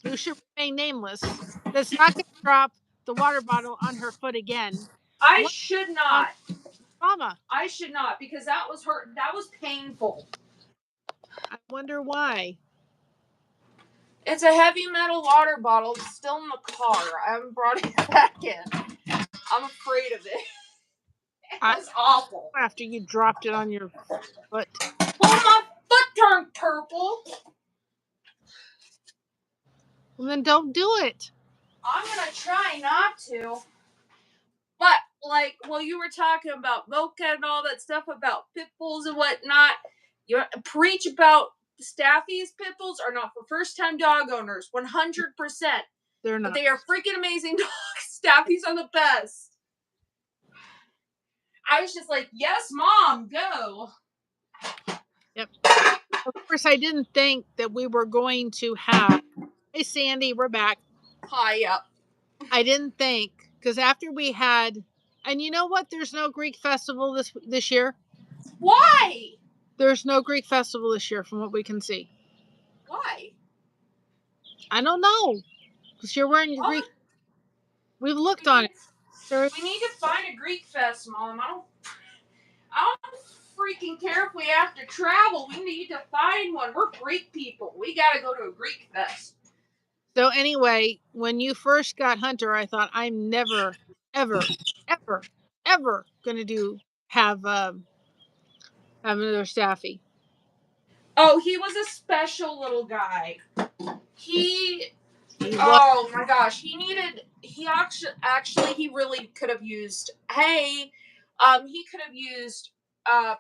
who should remain nameless, that's not going to drop the water bottle on her foot again. I should not. Mama. I should not, because that was hurt. That was painful. I wonder why. It's a heavy metal water bottle. It's still in the car. I haven't brought it back in. I'm afraid of it. It was awful. After you dropped it on your foot. Well, my foot turned purple. Well, then don't do it. I'm going to try not to. But, like, well, you were talking about Mocha and all that stuff about pit bulls and whatnot. You preach about Staffy's pit bulls are not for first-time dog owners. 100%. They're not. But they are freaking amazing dogs. Staffy's are the best. I was just like, yes, Mom, go. Yep. Of course, I didn't think that we were going to have... Hey, Sandy, we're back. Hi, yep. I didn't think, because after we had... And you know what? There's no Greek festival this year. Why? There's no Greek festival this year, from what we can see. Why? I don't know. Because you're wearing your Greek... We've looked on it. We need to find a Greek fest, Mom. I don't freaking care if we have to travel. We need to find one. We're Greek people. We got to go to a Greek fest. So anyway, when you first got Hunter, I thought, I'm never, ever, ever, ever going to have another Staffy. Oh, he was a special little guy. Oh my gosh, he really could have used, he could have used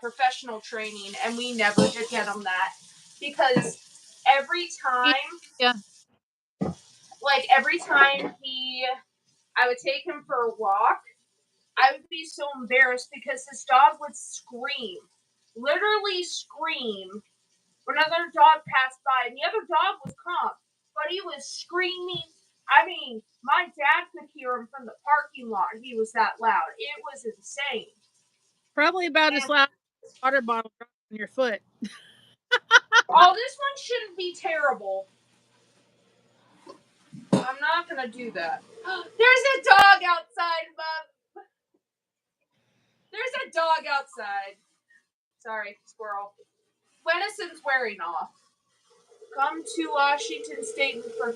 professional training, and we never did get him that, because every time I would take him for a walk, I would be so embarrassed because this dog would scream, literally scream, when another dog passed by, and the other dog was calm, but he was screaming. I mean, my dad could hear him from the parking lot. He was that loud. It was insane. Probably about as loud as a water bottle on your foot. Oh, this one shouldn't be terrible. I'm not going to do that. There's a dog outside, Mom. There's a dog outside. Sorry, squirrel. Wenison's wearing off. Come to Washington State for...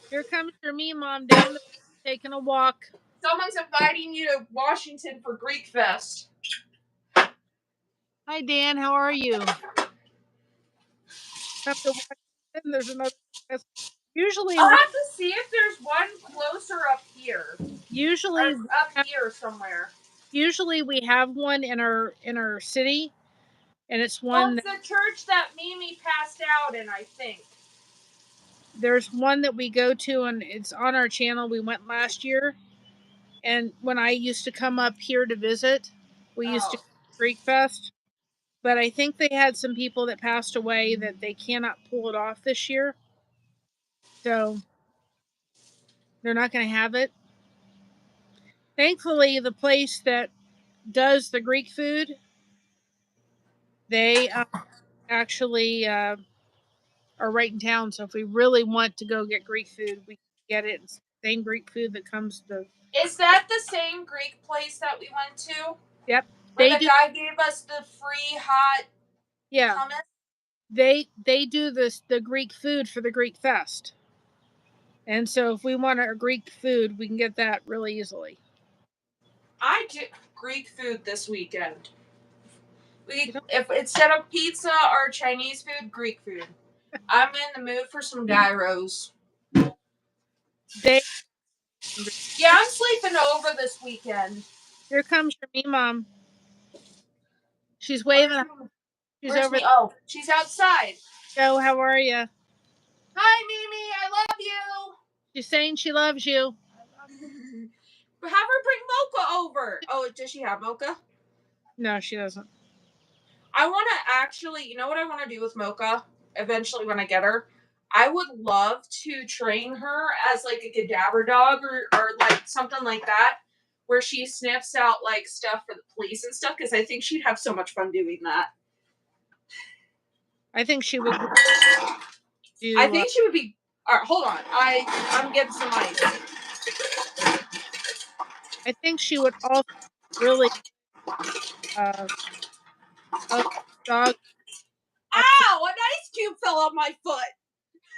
Here comes your me, Mom, down taking a walk. Someone's inviting you to Washington for Greek Fest. Hi, Dan. How are you? Have to watch. There's another. Usually, I'll have to see if there's one closer up here. Usually, up here somewhere. Usually, we have one in our city, and it's one. Well, it's the church that Mimi passed out in, I think. There's one that we go to, and it's on our channel. We went last year, and when I used to come up here to visit, we used to go to Greek Fest. But I think they had some people that passed away that they cannot pull it off this year. So they're not going to have it. Thankfully, the place that does the Greek food, they actually are right in town. So if we really want to go get Greek food, we can get it. It's the same Greek food that comes to... Is that the same Greek place that we went to? Yep. Where the guy gave us the free hot hummus? They do the Greek food for the Greek Fest. And so if we want our Greek food, we can get that really easily. I do Greek food this weekend. If instead of pizza or Chinese food, Greek food. I'm in the mood for some gyros. Yeah, I'm sleeping over this weekend. Here comes your me mom. She's waving. She's over. Oh, she's outside. Joe, how are you? Hi, Mimi. I love you. She's saying she loves you. Have her bring Mocha over. Oh, does she have Mocha? No, she doesn't. I want to actually, you know what I want to do with Mocha eventually when I get her? I would love to train her as like a cadaver dog or like something like that, where she sniffs out like stuff for the police and stuff, because I think she'd have so much fun doing that. I think she would. I think she would be All right, hold on. I'm getting some ice. I think she would also really a dog. Ow! An ice cube fell on my foot.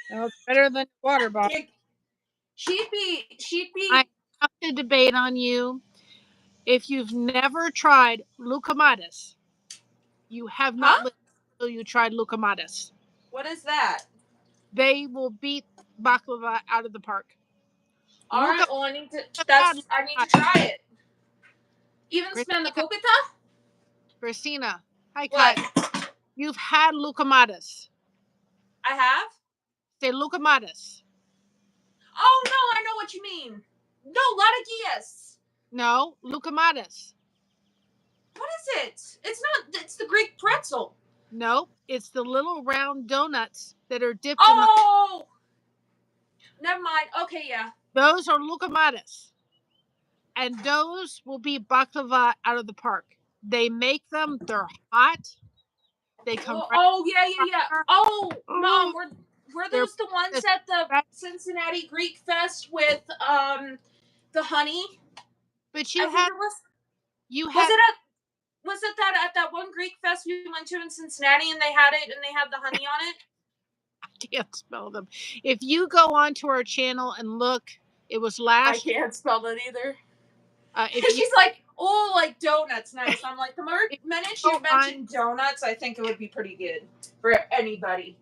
Well, it's better than water bottle. She'd be. I have to debate on you. If you've never tried lucamadas, you have not lived until you tried lucamadas. What is that? They will beat baklava out of the park. All right. Well, I need to try it. Even spanakopita? Christina, hi, What? Kat. You've had lucamadas. I have? Say lucamadas. Oh, no, I know what you mean. No, latagias. No, lucamadas. What is it? It's not, it's the Greek pretzel. No, it's the little round donuts that are dipped in the... Oh! Never mind. Okay, yeah. Those are lucamadas. And those will be baklava out of the park. They make them, they're hot. They come right Yeah. Oh, Mom, were they're those the ones at the Cincinnati Greek Fest with the honey? But Was it that at that one Greek Fest we went to in Cincinnati and they had the honey on it? I can't spell them. If you go onto our channel and look, it was last year. I can't spell it either. She's like, oh, like donuts, nice. I'm like, the minute you mentioned donuts, I think it would be pretty good for anybody.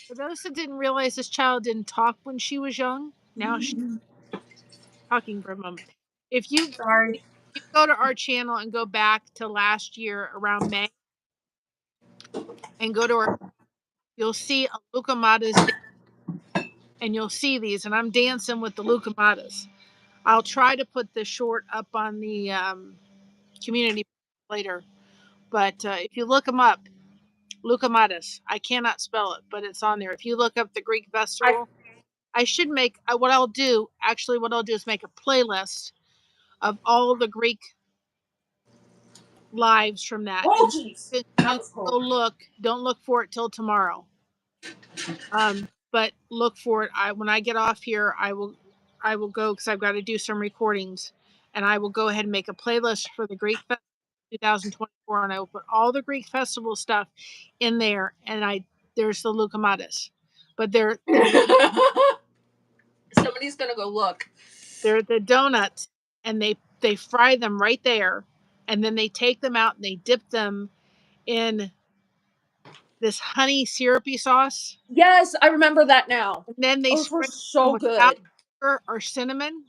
For those that didn't realize this child didn't talk when she was young, now she's talking for a moment. If you go to our channel and go back to last year around May and go to our, you'll see a lucamadas and you'll see these, and I'm dancing with the lucamadas. I'll try to put the short up on the community later, but if you look them up, lucamadas, I cannot spell it, but it's on there. If you look up the Greek festival, I should make what I'll do is make a playlist of all the Greek lives from that. Oh, jeez. Go look. Don't look for it till tomorrow. But look for it. When I get off here, I will go because I've got to do some recordings, and I will go ahead and make a playlist for the Greek Festival 2024, and I will put all the Greek festival stuff in there. And there's the lucamadas, but they're somebody's gonna go look. They're the donuts, and they fry them right there, and then they take them out and they dip them in this honey syrupy sauce. Yes, I remember that now. And then they spray so with good. Sugar or cinnamon.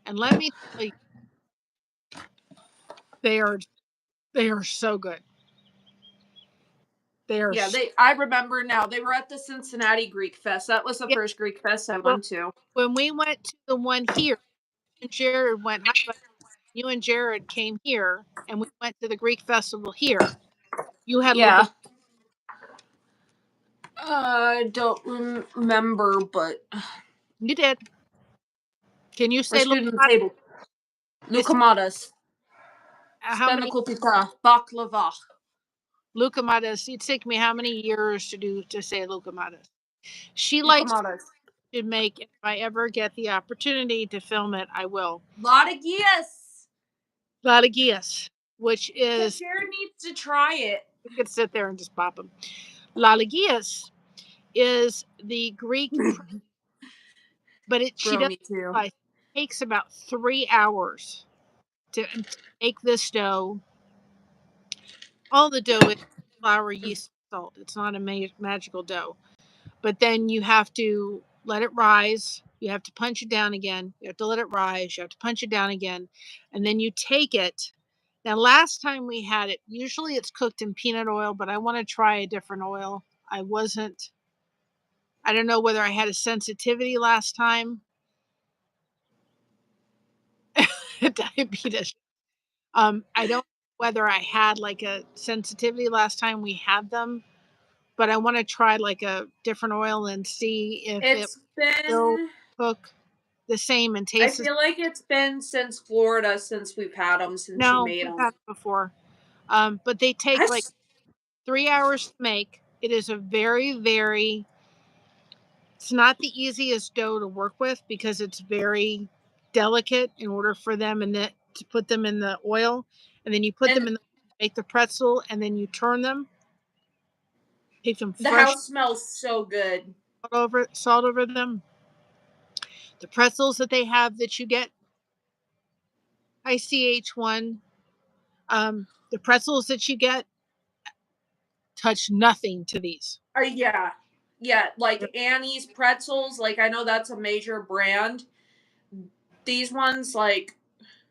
And let me tell you, they are so good. They are. Yeah, I remember now. They were at the Cincinnati Greek Fest. That was the first Greek Fest I went to. When we went to the one here, and Jared went. You and Jared came here, and we went to the Greek festival here. You had I don't remember, but you did. Can you say table? Lucamadas. How many? Baklava. Lucamadas. It took me how many years to say lucamadas? She likes to make. If I ever get the opportunity to film it, I will. Latagias, which is Jared needs to try it. You could sit there and just pop them. Latagias is the Greek, but it takes about 3 hours to make this dough. All the dough is flour, yeast, salt. It's not a magical dough. But then you have to let it rise. You have to punch it down again. You have to let it rise. You have to punch it down again. And then you take it. Now, last time we had it, usually it's cooked in peanut oil, but I want to try a different oil. I don't know whether I had a sensitivity last time. Diabetes. I don't know whether I had like a sensitivity last time we had them, but I want to try like a different oil and see if it will cook the same and taste. I feel like it's been since Florida since we've had them since you made them. Had it before. But they take like 3 hours to make. It is a very, very It's not the easiest dough to work with because it's very delicate in order for them and to put them in the oil, and then you put them And in make the pretzel, and then you turn them, take them the fresh, house smells so good. salt over them. The pretzels that they have that you get, ICH1, the pretzels that you get touch nothing to these. Yeah. Yeah, like Annie's pretzels, like I know that's a major brand. These ones, like,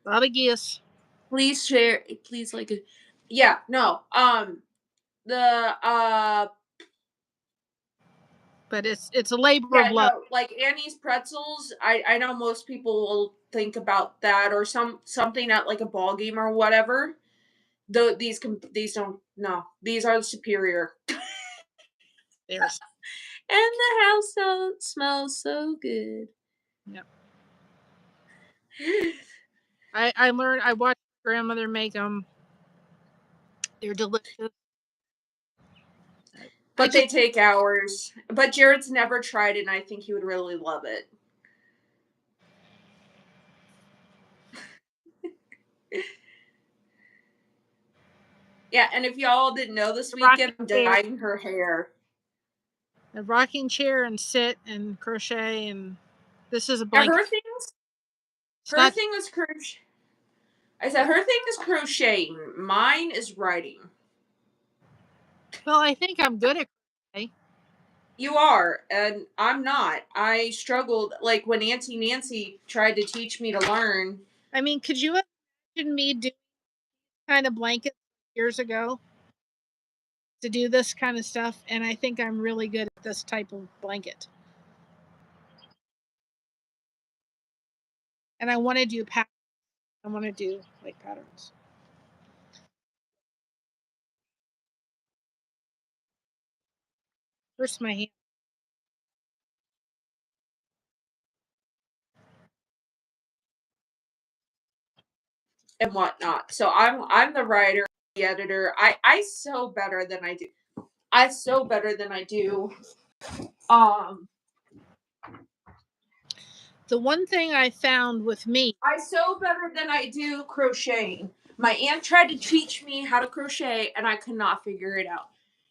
A lot of geese, please share, please, like, yeah, no, the, but it's a labor of yeah, love. no, like Annie's pretzels, I know most people will think about that or something at like a ball game or whatever. These don't, no, these are superior. There's, And the house smells so good. yeah. I learned. I watched my grandmother make them. They're delicious. I But just they take hours. But Jared's never tried it, and I think he would really love it. Yeah, and if y'all didn't know, this the weekend rocking I'm chair, dyeing her hair. the rocking chair, and sit and crochet, and this is a Yeah, blanket. It's her not. thing is crochet. I said her thing is crocheting. Mine is writing. Well, I think I'm good at crochet. You are, and I'm not. I struggled like when Auntie Nancy tried to teach me to learn. I mean, could you imagine me doing kind of blankets years ago to do this kind of stuff? And I think I'm really good at this type of blanket. And I want to do patterns. I want to do like patterns. First, my hand. And whatnot. So I'm the writer, the editor. I sew better than I do. I sew better than I do. Um, The one thing I found with me, I sew better than I do crocheting. My aunt tried to teach me how to crochet, and I could not figure it out.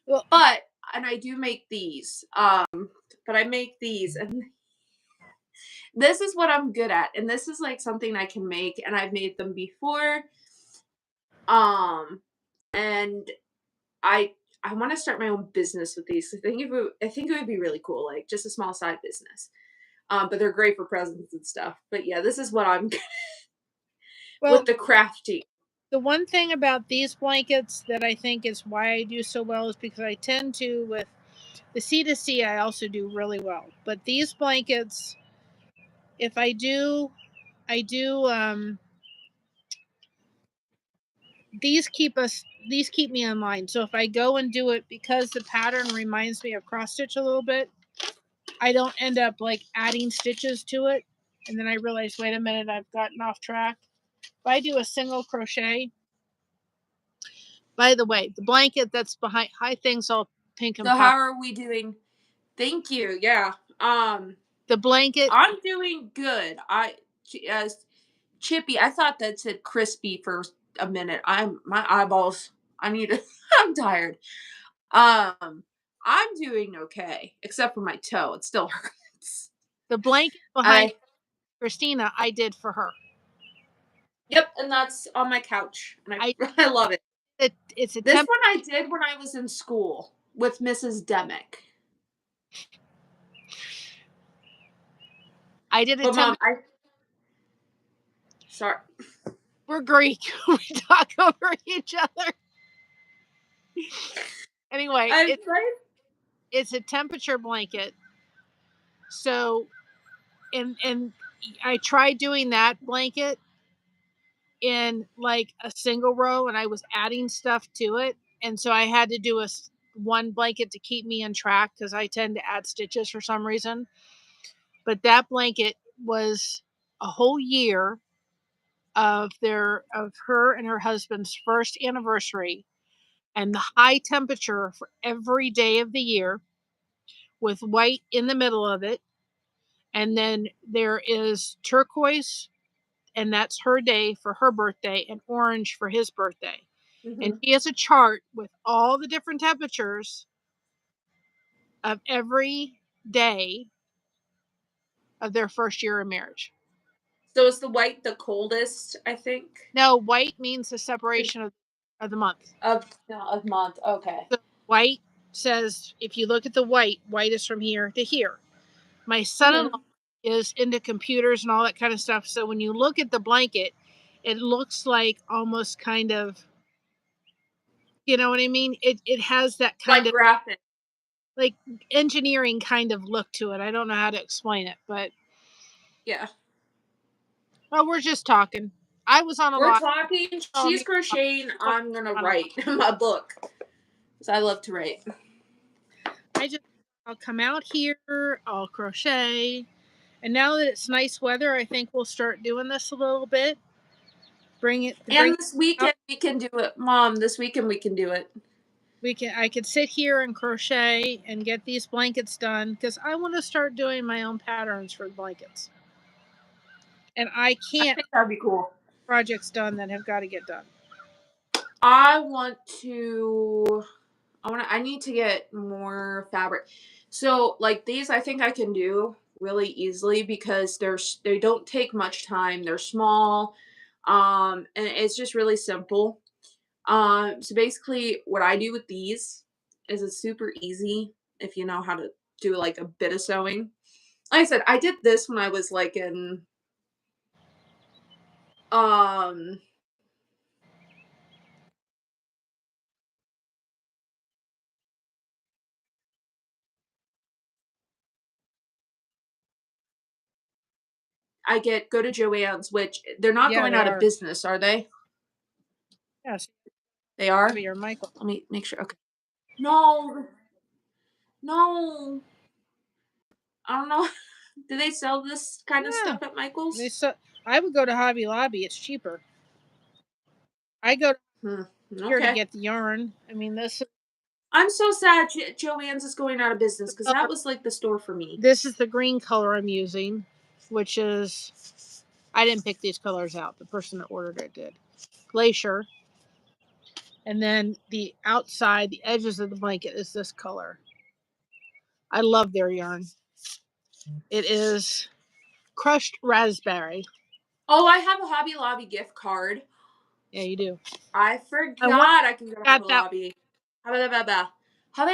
well, But and I do make these. But I make these, and this is what I'm good at, and this is like something I can make, and I've made them before. Um, and I I want to start my own business with these. I think it would be really cool, like just a small side business. But they're great for presents and stuff. But yeah, this is what I'm well, with the crafting. the one thing about these blankets that I think is why I do so well is because I tend to, with the C2C, I also do really well. But these blankets, if I do, these keep me in line. So if I go and do it because the pattern reminds me of cross stitch a little bit, I don't end up like adding stitches to it. And then I realize, wait a minute, I've gotten off track. If I do a single crochet, by the way, the blanket that's behind high things all pink and So pop. how are we doing? Thank you. Yeah. The blanket, I'm doing good. As Chippy, I thought that said crispy for a minute. I'm my eyeballs. I need to. I'm tired. I'm doing okay, except for my toe. It still hurts. the blanket behind I Christina, I did for her. Yep, and that's on my couch, and I I love it. it's a This temp. one I did when I was in school with Mrs. Demick. I did a But temp. mom, I sorry. We're Greek. We talk over each other. Anyway, I'm right. it's a temperature blanket. So and I tried doing that blanket in like a single row, and I was adding stuff to it, and so I had to do one blanket to keep me in track because I tend to add stitches for some reason. But that blanket was a whole year of her and her husband's first anniversary, and the high temperature for every day of the year with white in the middle of it. And then there is turquoise, and that's her day for her birthday, and orange for his birthday. And she has a chart with all the different temperatures of every day of their first year of marriage. So is the white the coldest, I think? No, white means the separation of the month. Of month. Okay. So white says, if you look at the white is from here to here. My son-in-law is into computers and all that kind of stuff. So when you look at the blanket, it looks like almost kind of, you know what I mean? It has that kind Like of graphic. like engineering kind of look to it. I don't know how to explain it, but yeah. Well, we're just talking. I was on a We're lot. talking. Oh, She's crocheting. I'm gonna on a lot. write my book because I love to write. I'll come out here. I'll crochet, and now that it's nice weather, I think we'll start doing this a little bit. Bring And this weekend we can do it, Mom. This weekend we can do it. I could sit here and crochet and get these blankets done because I want to start doing my own patterns for the blankets. And I can't. I think that'd be cool. Projects done that have got to get done. I need to get more fabric. So like these I think I can do really easily because they don't take much time. They're small. And it's just really simple. So basically what I do with these is it's super easy if you know how to do like a bit of sewing. Like I said, I did this when I was like in um go to Joann's, which they're not going out of business, are they? Yes. They are? Your Michael. Let me make sure. Okay. No. No. I don't know. Do they sell this kind of stuff at Michael's? I would go to Hobby Lobby. It's cheaper. I go here to get the yarn. I mean, I'm so sad Joann's is going out of business because that was like the store for me. This is the green color I'm using, which is, I didn't pick these colors out. The person that ordered it did. Glacier. And then the outside, the edges of the blanket is this color. I love their yarn. It is crushed raspberry. Oh, I have a Hobby Lobby gift card. Yeah, you do. I forgot I can go to Hobby Lobby. Hobby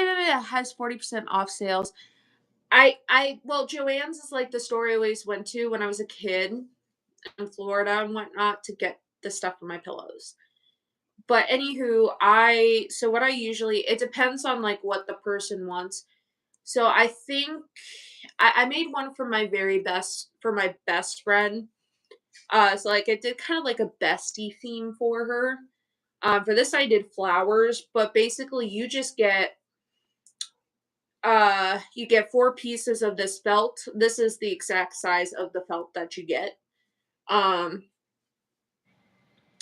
Lobby has 40% off sales. Well, Joann's is like the store I always went to when I was a kid in Florida and whatnot to get the stuff for my pillows. But anywho, what I usually, it depends on like what the person wants. So I think I made one for my best friend. So like I did kind of like a bestie theme for her. For this I did flowers, but basically you just get you get 4 pieces of this felt. This is the exact size of the felt that you get.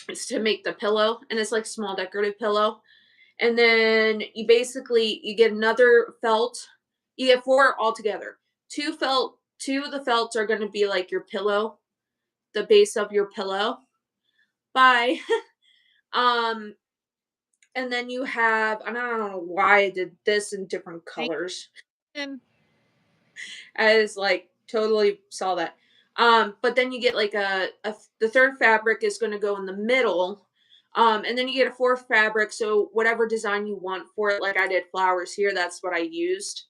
It's to make the pillow, and it's like small decorative pillow. And then you get another felt. You get 4 altogether. 2 of the felts are going to be like your pillow, the base of your pillow. Bye. And then you have, I don't know why I did this in different colors. And I was like totally saw that. But then you get like the third fabric is going to go in the middle. And then you get a fourth fabric. So whatever design you want for it, like I did flowers here, that's what I used.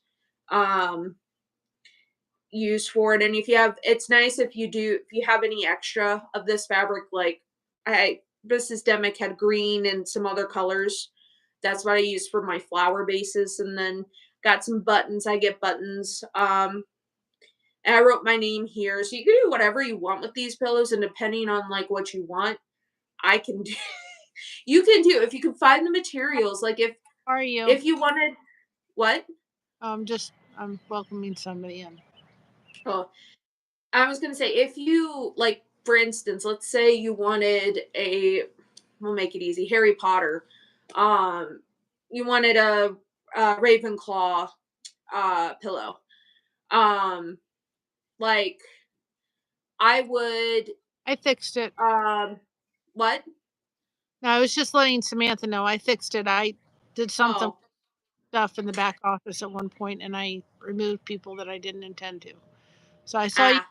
Used for it. And it's nice if you have any extra of this fabric, like Mrs. Demick had green and some other colors. That's what I use for my flower bases. And then got some buttons. I get buttons. And I wrote my name here. So you can do whatever you want with these pillows, and depending on like what you want, I can do you can do if you can find the materials. Like if you wanted what? I'm welcoming somebody in. Oh, I was gonna say if you like, for instance, let's say you wanted we'll make it easy, Harry Potter. You wanted a Ravenclaw pillow. Like I would I fixed it. what? No, I was just letting Samantha know I fixed it. I did something Oh, stuff in the back office at one point, and I removed people that I didn't intend to. So I saw you ah,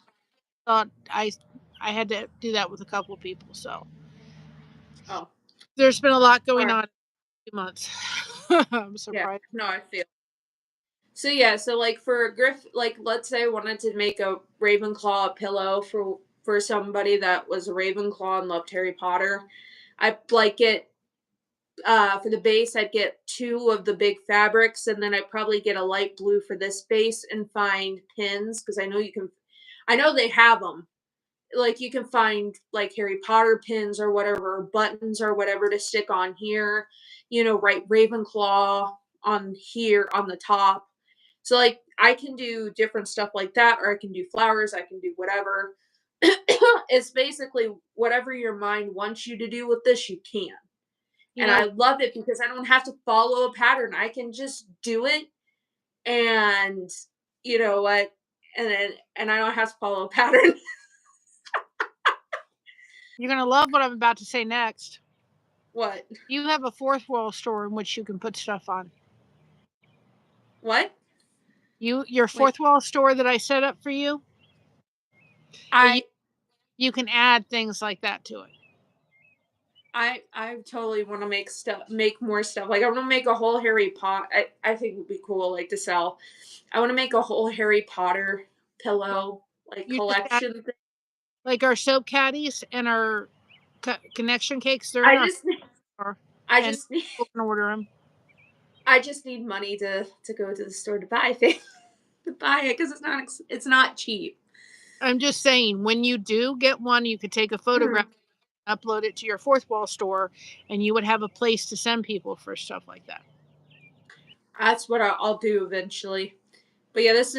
thought I had to do that with a couple of people. So oh, there's been a lot all going right. on in 2 months. I'm Yeah, surprised. no, I feel. So yeah, so like for Griff, like let's say I wanted to make a Ravenclaw pillow for somebody that was a Ravenclaw and loved Harry Potter, I like get for the base I'd get two of the big fabrics and then I'd probably get a light blue for this base and find pins because I know they have them. Like you can find like Harry Potter pins or whatever, buttons or whatever to stick on here, write Ravenclaw on here on the top. So like I can do different stuff like that, or I can do flowers, I can do whatever. It's basically whatever your mind wants you to do with this, you can. You And know, I love it because I don't have to follow a pattern. I can just do it and you know what? And I don't have to follow a pattern. you're gonna love what I'm about to say next. What? You have a fourth wall store in which you can put stuff on. What? Your Wait. fourth wall store that I set up for you, where I you can add things like that to it. I totally want to make more stuff. Like I want to make a whole Harry Potter. I think would be cool, like to sell. I want to make a whole Harry Potter pillow like You just add collection thing. like our soap caddies and our connection cakes. They're in I our just store, I and just need people can order them. I just need money to go to the store to buy things to buy it because it's not cheap. I'm just saying, when you do get one, you could take a photograph, Mhm. upload it to your fourth wall store, and you would have a place to send people for stuff like that. That's what I'll do eventually. But yeah, this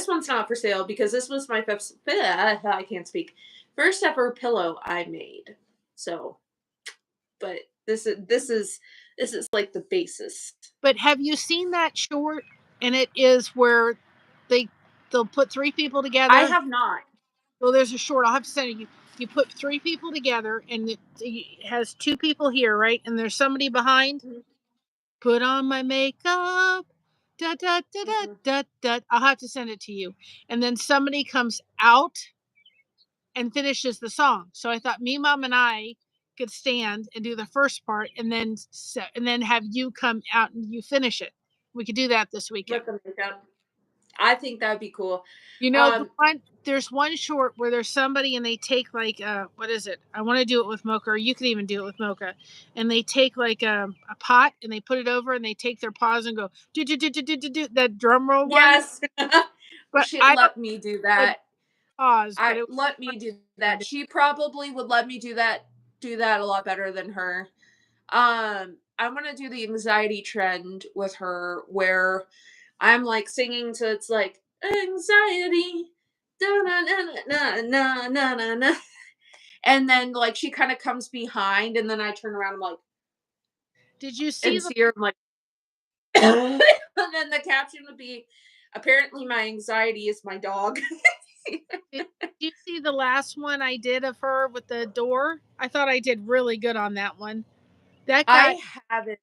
one's not for sale because this was my fifth. I can't speak. First ever pillow I made. So, but this is like the basis. But have you seen that short? And it is where they they'll put three people I together. have not. Well, there's a short. I'll have to send it you. You put three people together, and it has two people here, right? And there's somebody behind. Put on my makeup. Da da da da Mm-mm. da da. I'll have to send it to you. And then somebody comes out and finishes the song. So I thought me, mom, and I could stand and do the first part, and then have you come out and you finish it. We could do that this weekend. With the makeup, I think that'd be cool. You know, Um, there's one short where there's somebody and they take like what is it? I want to do it with Mocha, or you could even do it with Mocha. And they take like a pot and they put it over and they take their paws and go do that drum roll one. yes, But she I don't let me do know that. pause, but I it was let fun me do to that. do. She probably would let me do that a lot better than her. I'm gonna do the anxiety trend with her where I'm like singing, so it's like anxiety, da na na na na na na na, and then like she kind of comes behind, and then I turn around, I'm like, Did you see and the see her, I'm like, and then the caption would be, apparently my anxiety is my dog. did you see the last one I did of her with the door? I thought I did really good on that one. That got I haven't.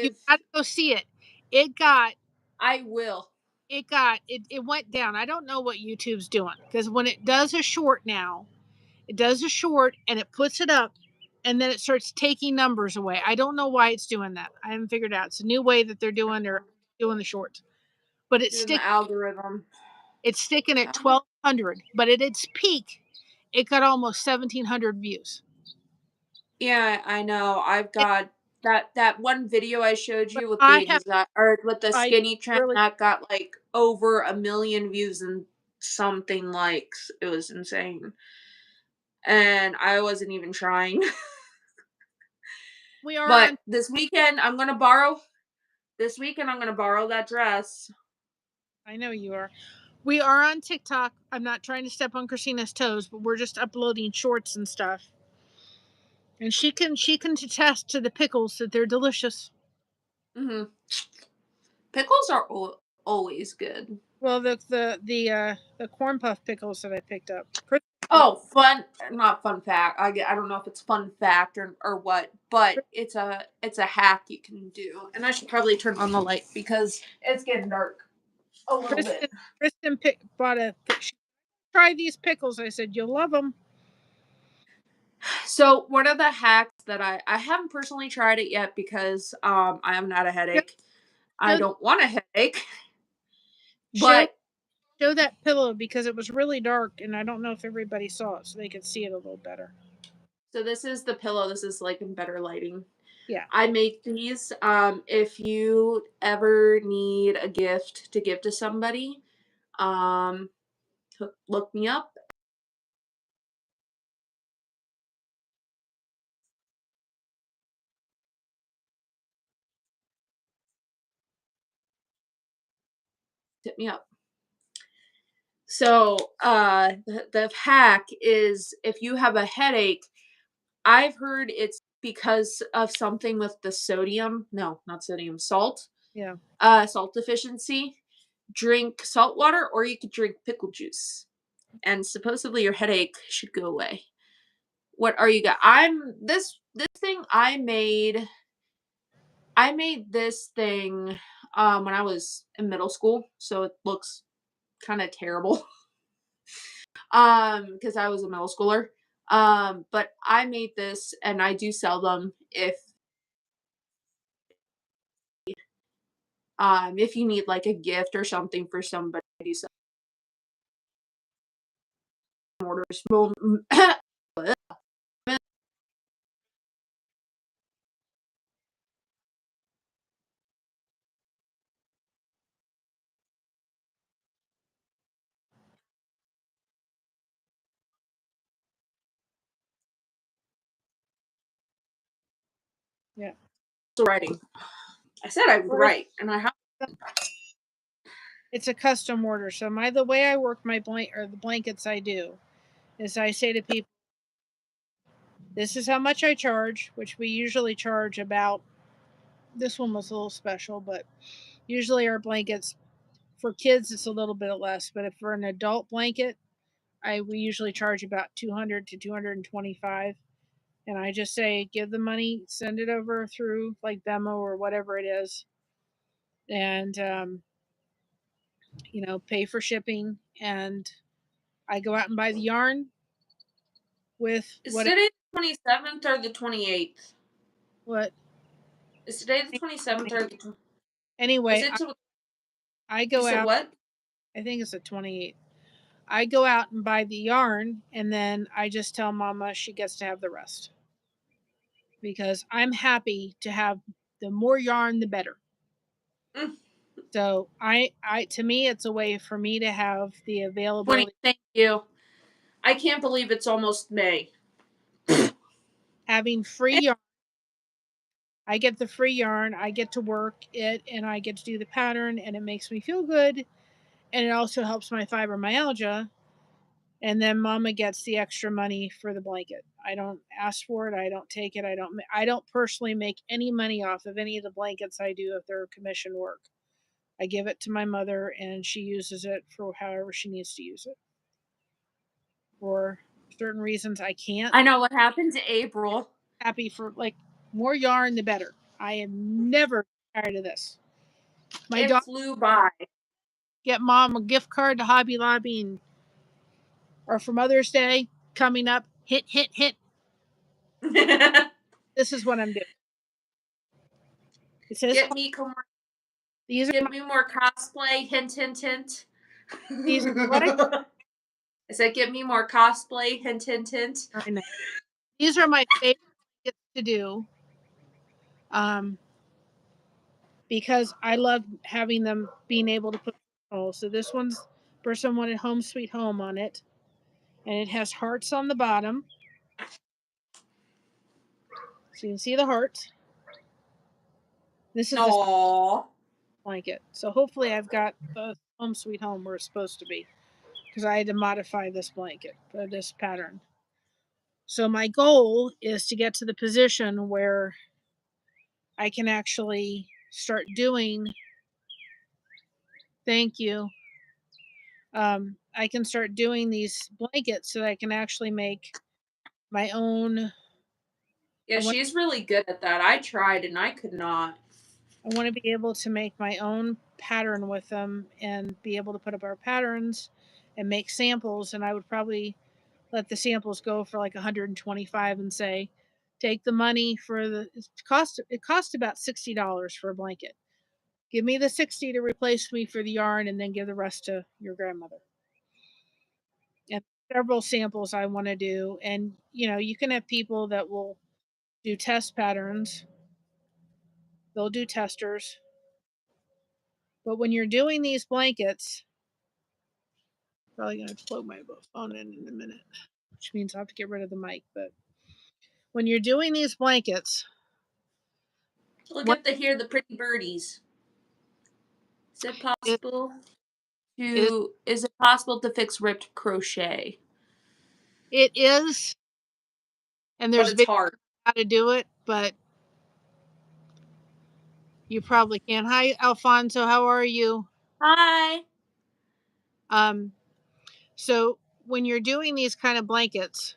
you got to go see it. It got I will. it went down. I don't know what YouTube's doing because when it does a short now, it does a short and it puts it up and then it starts taking numbers away. I don't know why it's doing that. I haven't figured out. It's a new way that they're doing the shorts. But Doing the algorithm. it's sticking at Oh, 1200, but at its peak it got almost 1700 views. yeah, I know. I've It, got that one video I showed but you with I the have exact or with the I skinny trend really that got like over 1 million views and something likes. It was insane. And I wasn't even trying. we are But on this weekend I'm gonna borrow that dress. I know you are. We are on TikTok. I'm not trying to step on Christina's toes, but we're just uploading shorts and stuff. And she can attest to the pickles that they're delicious. Hmm. Pickles are old. always good. Well, the corn puff pickles that I picked up. Oh, not fun fact. I don't know if it's fun fact or what, but it's a hack you can do. And I should probably turn on the light because it's getting dark a little bit. Kristen bought try these pickles. I said you'll love them. So one of the hacks that I haven't personally tried it yet because I am not a headache. I Show don't want a headache. show But show that pillow because it was really dark and I don't know if everybody saw it so they could see it a little better. so this is the pillow. This is like in better lighting. Yeah. I make these. If you ever need a gift to give to somebody, um, look me up. Hit me up. So the hack is if you have a headache, I've heard it's because of something with the sodium. No, not sodium, salt. Yeah. Salt deficiency. Drink salt water, or you could drink pickle juice, and supposedly your headache should go away. What are you got? This thing I made. I made this thing when I was in middle school, so it looks kind of terrible. Because I was a middle schooler. But I made this and I do sell them if you need like a gift or something for somebody, I do sell orders. Yeah. Writing. I said I would write, and I have. It's a custom order. So the way I work my the blankets I do is I say to people, this is how much I charge, which we usually charge about. This one was a little special, but usually our blankets for kids it's a little bit less. But if for an adult blanket, we usually charge about 200 to 225. And I just say, give the money, send it over through like Venmo or whatever it is, and pay for shipping. And I go out and buy the yarn with Is what today the 27th or the 28th? what Is today the 27th or the? Is anyway. it? I You go said out. what? I think it's the 28th. I go out and buy the yarn, and then I just tell Mama she gets to have the rest because I'm happy to have the more yarn, the better. Mm, So to me, it's a way for me to have the 20. availability. Thank you. I can't believe it's almost May. Having free yarn, I get the free yarn, I get to work it, and I get to do the pattern, and it makes me feel good, and it also helps my fibromyalgia. And then Mama gets the extra money for the blanket. I don't ask for it. I don't take it. I don't personally make any money off of any of the blankets I do if they're commission work. I give it to my mother, and she uses it for however she needs to use it. For certain reasons, I can't. I know what happened to April. Happy for like more yarn, the better. I am never tired of this. My It daughter flew by. get Mom a gift card to Hobby Lobby, or for Mother's Day coming up. Hit, hit, hit. This is what I'm doing. It says Get me these are Get my me more cosplay. Hint, hint, hint. these what I said, get me more cosplay. Hint, hint, hint. I know. These are my favorite to do, um, because I love having them being able to put. Oh, so this one's person wanted Home Sweet Home on it, and it has hearts on the bottom, so you can see the hearts. This is the Aww. blanket, so hopefully I've got the Home Sweet Home where it's supposed to be, because I had to modify this blanket for this pattern. So my goal is to get to the position where I can actually start doing Thank you. I can start doing these blankets so that I can actually make my own. Yeah, I want she's really good at that. I tried and I could not. I want to be able to make my own pattern with them and be able to put up our patterns and make samples. And I would probably let the samples go for like 125 and say, take the money for the it cost about $60 for a blanket. Give me the 60 to replace me for the yarn and then give the rest to your grandmother. And several samples I want to do. And you can have people that will do test patterns. They'll do testers. But when you're doing these blankets, probably going to plug my phone in a minute, which means I have to get rid of the mic. But when you're doing these blankets, Look what at the pretty birdies. Is it it possible is, to fix ripped crochet? it is, and But there's it's videos hard. how to do it, but you probably can. Hi, Alfonso. How are you? Hi. Um, so when you're doing these kind of blankets,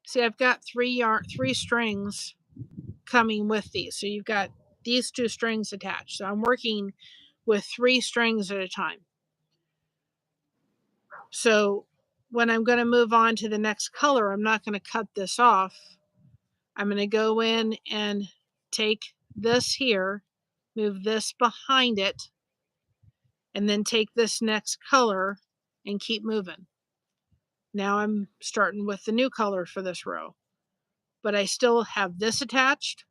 see, I've got three strings coming with these. So you've got these two strings attached. So I'm working with three strings at a time. So when I'm going to move on to the next color, I'm not going to cut this off. I'm going to go in and take this here, move this behind it, and then take this next color and keep moving. Now I'm starting with the new color for this row, but I still have this attached.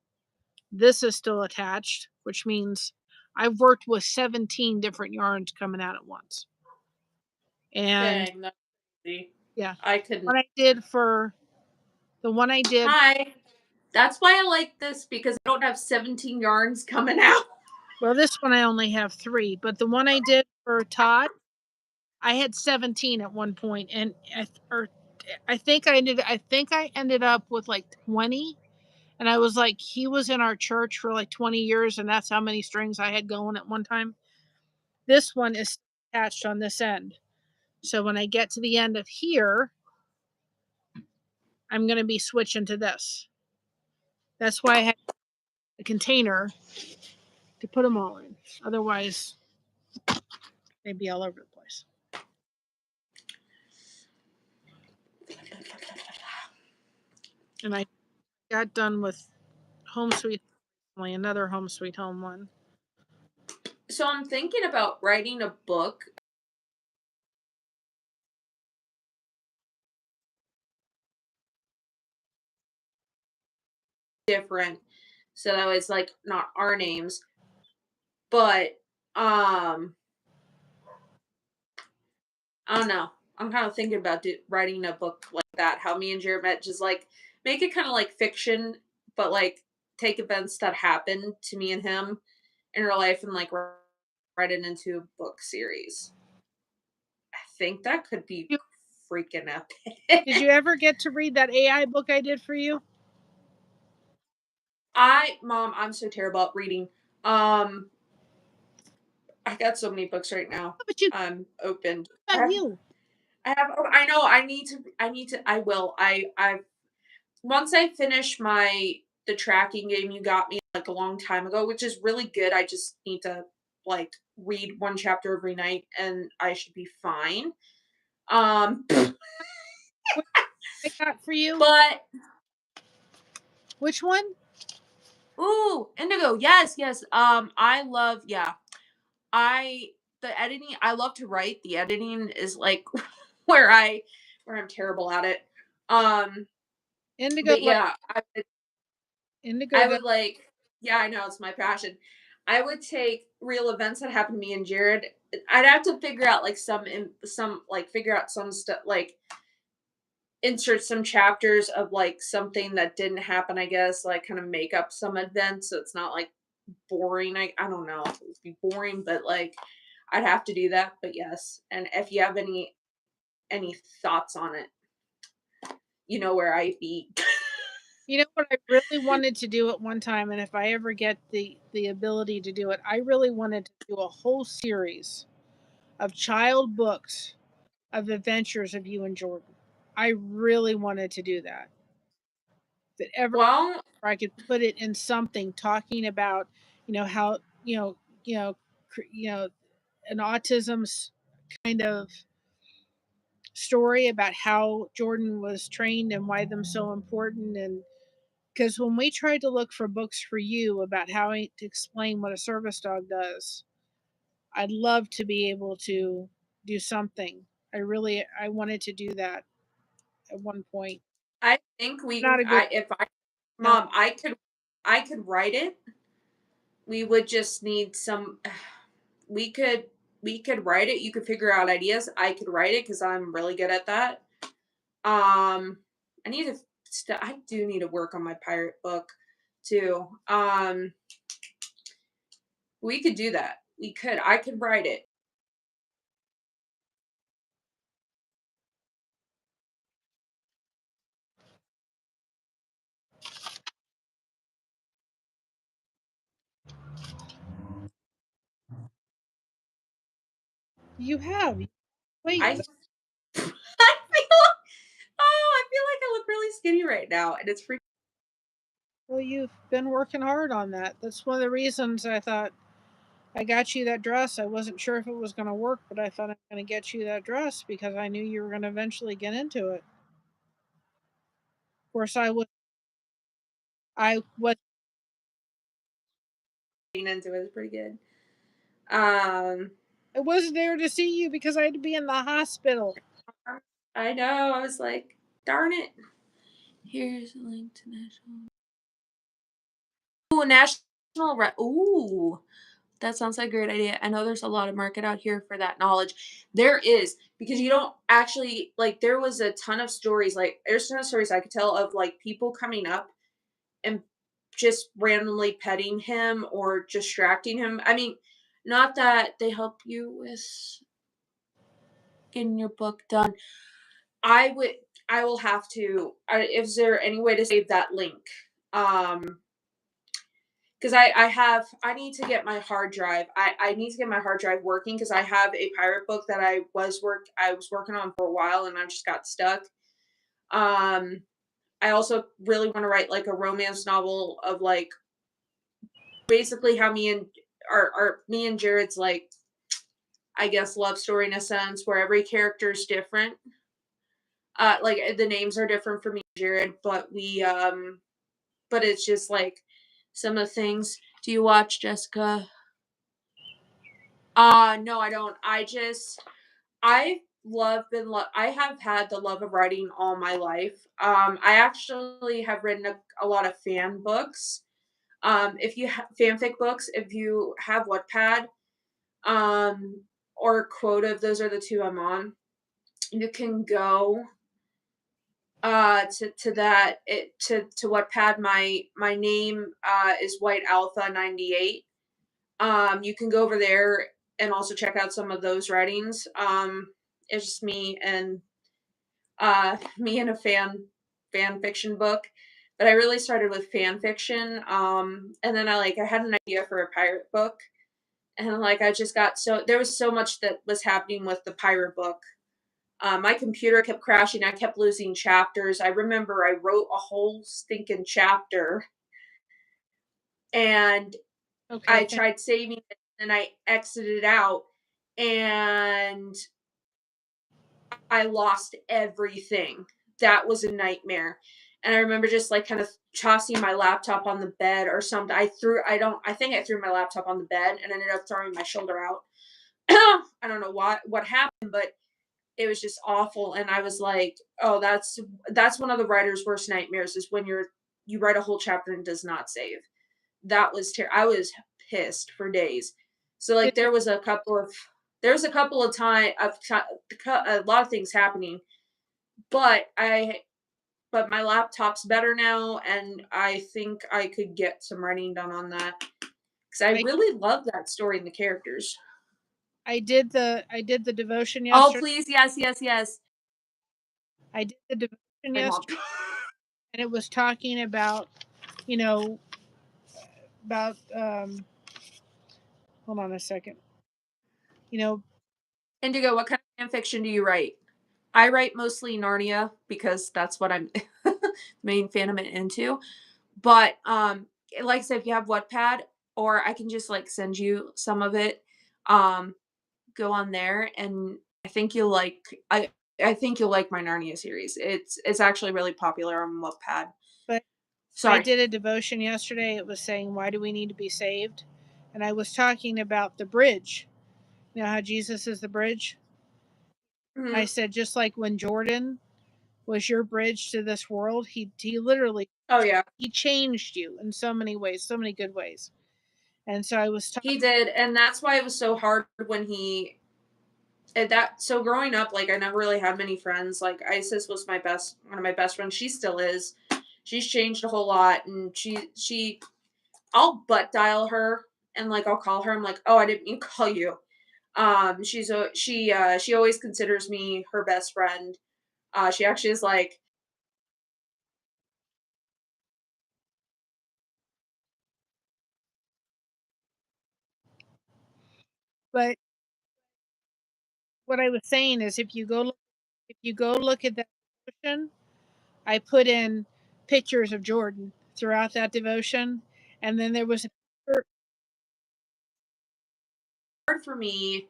This is still attached, which means I've worked with 17 different yarns coming out at once. And Dang, that's crazy. yeah, I couldn't. what I did for the one I did, Hi. That's why I like this because I don't have 17 yarns coming out. well, this one I only have three, but the one I did for Todd, I had 17 at one point, and I think I ended up with like 20. And I was like, he was in our church for like 20 years, and that's how many strings I had going at one time. This one is attached on this end. So when I get to the end of here, I'm going to be switching to this. That's why I had a container to put them all in. Otherwise, they'd be all over the place. And I got done with Home Sweet Home, another Home Sweet Home one. So I'm thinking about writing a book different. So that was like not our names, but I don't know. I'm kind of thinking about writing a book like that. How me and Jared met, just like make it kind of like fiction, but like take events that happened to me and him in real life and like write it into a book series. I think that could be You, freaking did epic. you ever get to read that AI book I did for you? Mom, I'm so terrible at reading. Um, I got so many books right now. But you I'm opened. about you. I know. I will. I once I finish the tracking game you got me like a long time ago, which is really good. I just need to like read one chapter every night and I should be fine. What I got for you? But Which one? ooh, Indigo. Yes, yes. I love yeah. I the editing, I love to write. The editing is like where I where I'm terrible at it. Um, Indigo, but yeah, Indigo I got would like, yeah, I know it's my passion. I would take real events that happened to me and Jared. I'd have to figure out like some like figure out some stuff like insert some chapters of like something that didn't happen. I guess like kind of make up some events so it's not like boring. I don't know if it would be boring, but like I'd have to do that. But yes, and if you have any thoughts on it, you know where I'd be. You know what I really wanted to do at one time, and if I ever get the ability to do it, I really wanted to do a whole series of child books of adventures of you and Jordan. I really wanted to do that. That ever Well, I could put it in something talking about, how, an autism's kind of story about how Jordan was trained and why them so important. And because when we tried to look for books for you about how to explain what a service dog does, I'd love to be able to do something. I wanted to do that at one point. I think Not a good, if I, no, Mom, I could write it. We would just need some, we could, we could write it. You could figure out ideas. I could write it because I'm really good at that. Um, I need to, I do need to work on my pirate book too. We could do that. We could, I could write it. you have. Wait, I, I feel, oh, I feel like I look really skinny right now, and it's freaking. well, you've been working hard on that. That's one of the reasons I thought I got you that dress. I wasn't sure if it was going to work, but I thought I'm going to get you that dress because I knew you were going to eventually get into it. Of course, I was, Into it is pretty good. Um, I wasn't there to see you because I had to be in the hospital. I know. I was like, darn it. Here's a link to national. Ooh, national. Ooh, that sounds like a great idea. I know there's a lot of market out here for that knowledge. There is, because you don't actually like. There was a ton of stories. Like there's a ton of stories I could tell of like people coming up and just randomly petting him or distracting him. I mean, not that they help you with getting your book done. I would I will have to is there any way to save that link? Um because I need to get my hard drive. I need to get my hard drive working because I have a pirate book that I was working on for a while and I just got stuck. Um I also really want to write like a romance novel of like basically how me and our me and Jared's like I guess love story in a sense where every character is different. Like the names are different for me and Jared, but it's just like some of the things. Do you watch Jessica? No, I don't. I I have had the love of writing all my life. I actually have written a lot of fan books. If you fanfic books, if you have Wattpad, um, or Quotive, those are the two I'm on. You can go to that to Wattpad. My name is White Alpha 98. You can go over there and also check out some of those writings. It's just me and a fan fiction book. But I really started with fan fiction. And then I had an idea for a pirate book. And like I just got so there was so much that was happening with the pirate book. My computer kept crashing. I kept losing chapters. I remember I wrote a whole stinking chapter and Okay, I tried saving it and I exited out and I lost everything. That was a nightmare. And I remember just like kind of tossing my laptop on the bed or something. I think I threw my laptop on the bed and ended up throwing my shoulder out. I don't know what happened, but it was just awful. And I was like, oh, that's one of the writer's worst nightmares is when you write a whole chapter and does not save. That was I was pissed for days. So like did there was a couple of time of a lot of things happening, but but my laptop's better now, and I think I could get some writing done on that because I I really love that story and the characters. I did the devotion Oh, yesterday. please, yes, yes, yes. I did the devotion My mom. yesterday, and it was talking about, you know, about hold on a second, you know, Indigo, what kind of fan fiction do you write? I write mostly Narnia because that's what I'm main fan I'm into. But like I said, if you have Wattpad, or I can just like send you some of it, um, go on there, and I think you'll like. I think you'll like my Narnia series. It's actually really popular on Wattpad. But I Sorry. did a devotion yesterday. It was saying, why do we need to be saved? And I was talking about the bridge. You know how Jesus is the bridge? I Mhm. said, just like when Jordan was your bridge to this world, he literally Oh yeah, he changed you in so many ways, so many good ways. And so I was talking. he did, and that's why it was so hard when he that so growing up, like I never really had many friends. Like Isis was my best one of my best friends. She still is. She's changed a whole lot, and she I'll butt dial her, and like I'll call her. I'm like, oh, I didn't mean to call you. She always considers me her best friend. She actually is like, But what I was saying is, if you go look at that devotion, I put in pictures of Jordan throughout that devotion, and then there was a hard for me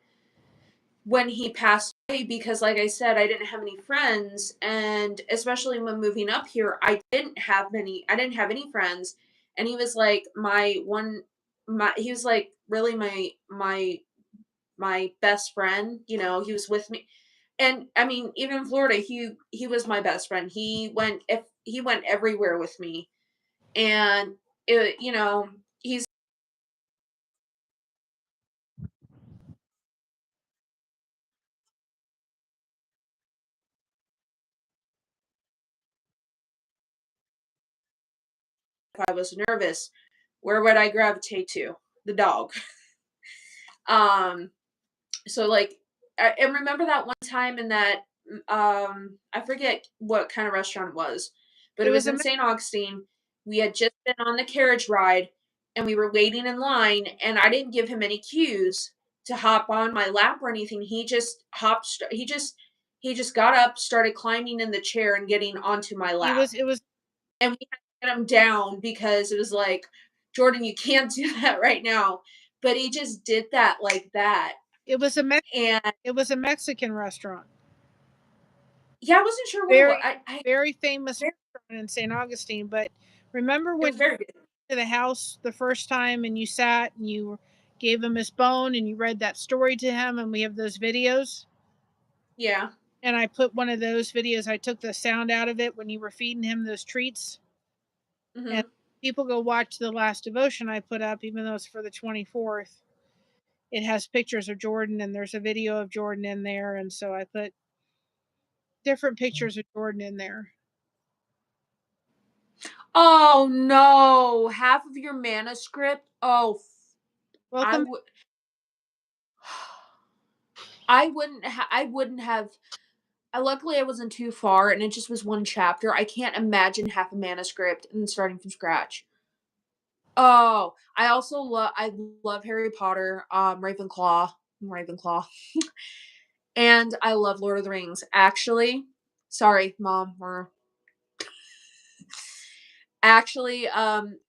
when he passed away because like I said, I didn't have any friends, and especially when moving up here, I didn't have any friends, and he was like my he was like really my best friend, he was with me. And I mean, even in Florida, he was my best friend. He went everywhere with me. And he's if I was nervous, where would I gravitate to? The dog. Um so like and remember that one time in that I forget what kind of restaurant it was, but it it was was a in St. Augustine. We had just been on the carriage ride, and we were waiting in line, and I didn't give him any cues to hop on my lap or anything. He just got up, started climbing in the chair and getting onto my lap. it was And we had to get him down because it was like, Jordan, you can't do that right now. But he just did that like that. it was a And it was a Mexican restaurant, yeah, I wasn't sure what it was. very very famous restaurant in St. Augustine. But remember It when was very good. you went to the house the first time and you sat and you gave him his bone and you read that story to him, and we have those videos. Yeah. And I put one of those videos. I took the sound out of it when you were feeding him those treats. And Hmm. people go watch the last devotion I put up, even though it's for the 24th. It has pictures of Jordan, and there's a video of Jordan in there. And so I put different pictures of Jordan in there. Oh no, half of your manuscript. Oh, I Welcome. would. I wouldn't have. Luckily, I wasn't too far, and it just was one chapter. I can't imagine half a manuscript and starting from scratch. Oh, I love Harry Potter, Ravenclaw, and I love Lord of the Rings. Actually, sorry, Mom, we're actually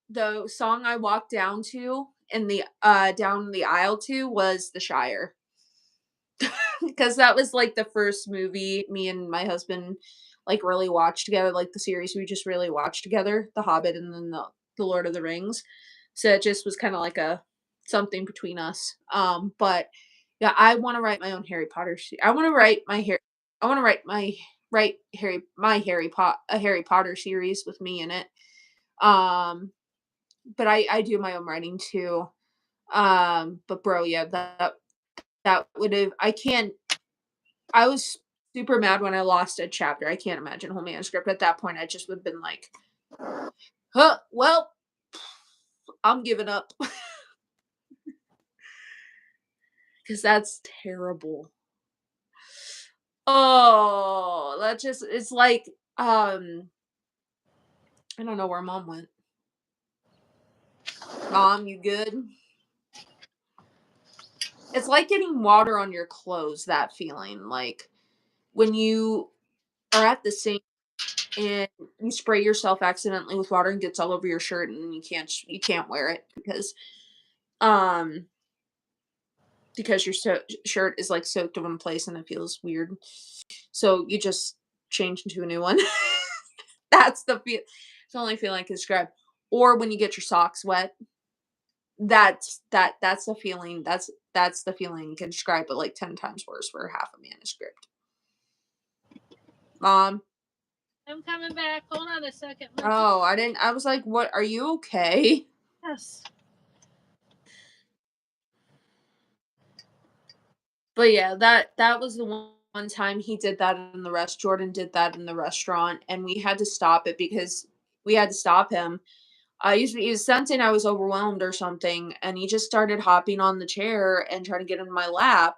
the song I walked down to in the down the aisle to was The Shire. Because that was like the first movie me and my husband like really watched together, like the series we just really watched together, The Hobbit and then the Lord of the Rings. So it just was kind of like a something between us. But yeah, I want to write my own Harry Potter. I want to write my hair. I want to write a Harry Potter series with me in it. Um, but I do my own writing too. But bro, yeah, that would have I can't I was super mad when I lost a chapter. I can't imagine a whole manuscript. At that point, I just would have been like, huh, well, I'm giving up. Because that's terrible. Oh, that just, it's like, I don't know where mom went. Mom, you good? It's like getting water on your clothes, that feeling. Like when you are at the sink and you spray yourself accidentally with water and gets all over your shirt and you can't wear it um because your shirt is like soaked in one place and it feels weird. So you just change into a new one. That's the feel. It's the only feeling I can describe. Or when you get your socks wet, that's the feeling. That's the feeling you can describe, but like 10 times worse for half a manuscript. Mom. I'm coming back. Hold on a second. Oh, I didn't. I was like, "What? Are you okay?" Yes. But yeah, that was the one time he did that in the rest. Jordan did that in the restaurant, and we had to stop it because we had to stop him. He was sensing I was overwhelmed or something, and he just started hopping on the chair and trying to get in my lap.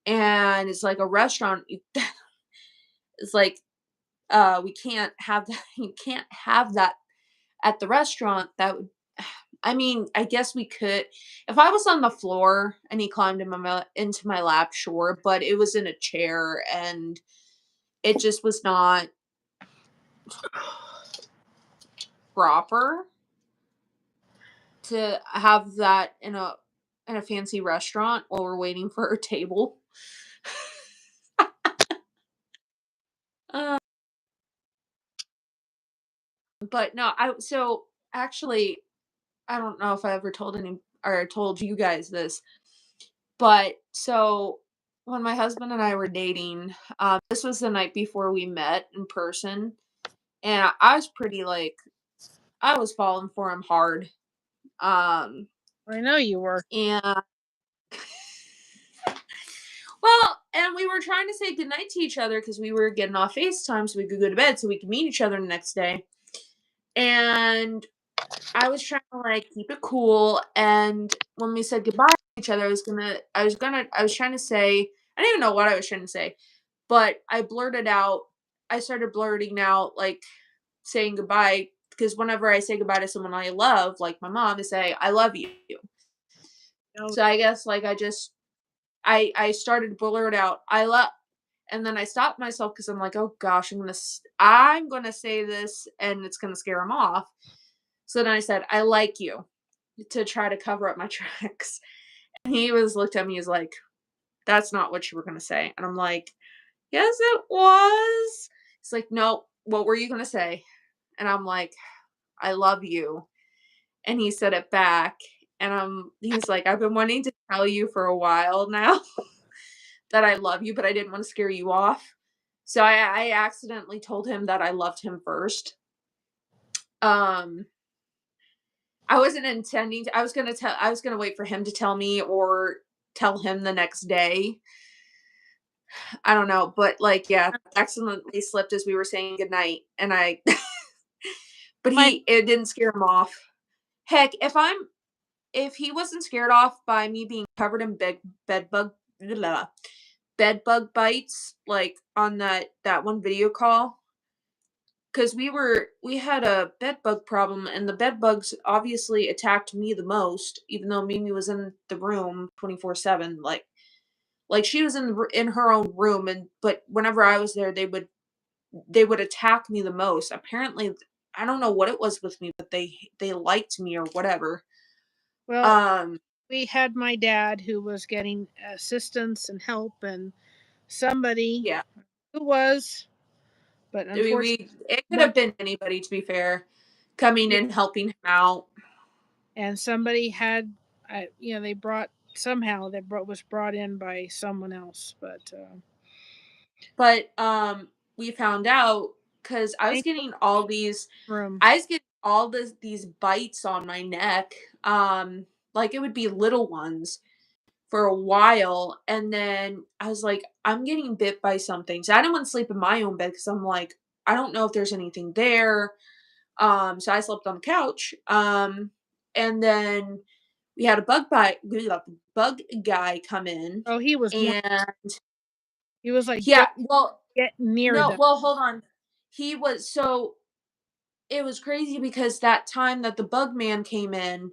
And it's like a restaurant. It's like, we can't have that. You can't have that at the restaurant. That would. I mean, I guess we could. If I was on the floor and he climbed into my lap, sure. But it was in a chair, and it just was not proper to have that in a fancy restaurant while we're waiting for our table. Uh, but no, actually, I don't know if I ever told any or told you guys this, but so when my husband and I were dating, this was the night before we met in person, and I was pretty like I was falling for him hard. Um, I know you were. and well, and we were trying to say goodnight to each other because we were getting off FaceTime so we could go to bed so we could meet each other the next day. And I was trying to like keep it cool. And when we said goodbye to each other, I was trying to say, I didn't even know what I was trying to say, but I started blurting out like saying goodbye because whenever I say goodbye to someone I love, like my mom, I say, I love you. No, So I guess like I started to blurt out, I love, and then I stopped myself because I'm like, oh gosh, I'm gonna say this and it's gonna scare him off. So then I said, I like you, to try to cover up my tracks. And he was looked at me as like, that's not what you were gonna say. And I'm like, yes, it was. It's like, no, what were you gonna say? And I'm like, I love you. And he said it back. And he's like, I've been wanting to tell you for a while now that I love you, but I didn't want to scare you off. So I accidentally told him that I loved him first. Um, I wasn't intending to. I was gonna wait for him to tell me or tell him the next day. I don't know, but like, yeah, accidentally slipped as we were saying goodnight, and but my it didn't scare him off. Heck, if he wasn't scared off by me being covered in bed bug blah, bed bug bites, like on that one video call, because we had a bed bug problem, and the bed bugs obviously attacked me the most, even though Mimi was in the room 24/7. Like she was in her own room, and but whenever I was there, they would attack me the most. Apparently, I don't know what it was with me, but they liked me or whatever. well, Um, we had my dad who was getting assistance and help, and somebody yeah, who was, but unfortunately, it could one have been anybody, to be fair, coming yeah, in helping him out. and somebody had, they brought somehow was brought in by someone else, but But we found out because thank room. I was getting all these bites on my neck. Like it would be little ones for a while, and then I was like, I'm getting bit by something. So I didn't want to sleep in my own bed because I'm like, I don't know if there's anything there. So I slept on the couch. And then we had a bug guy come in, Oh, he was one. and He was like, yeah, don't well, get near no, them. well, hold on. It was crazy because that time that the bug man came in,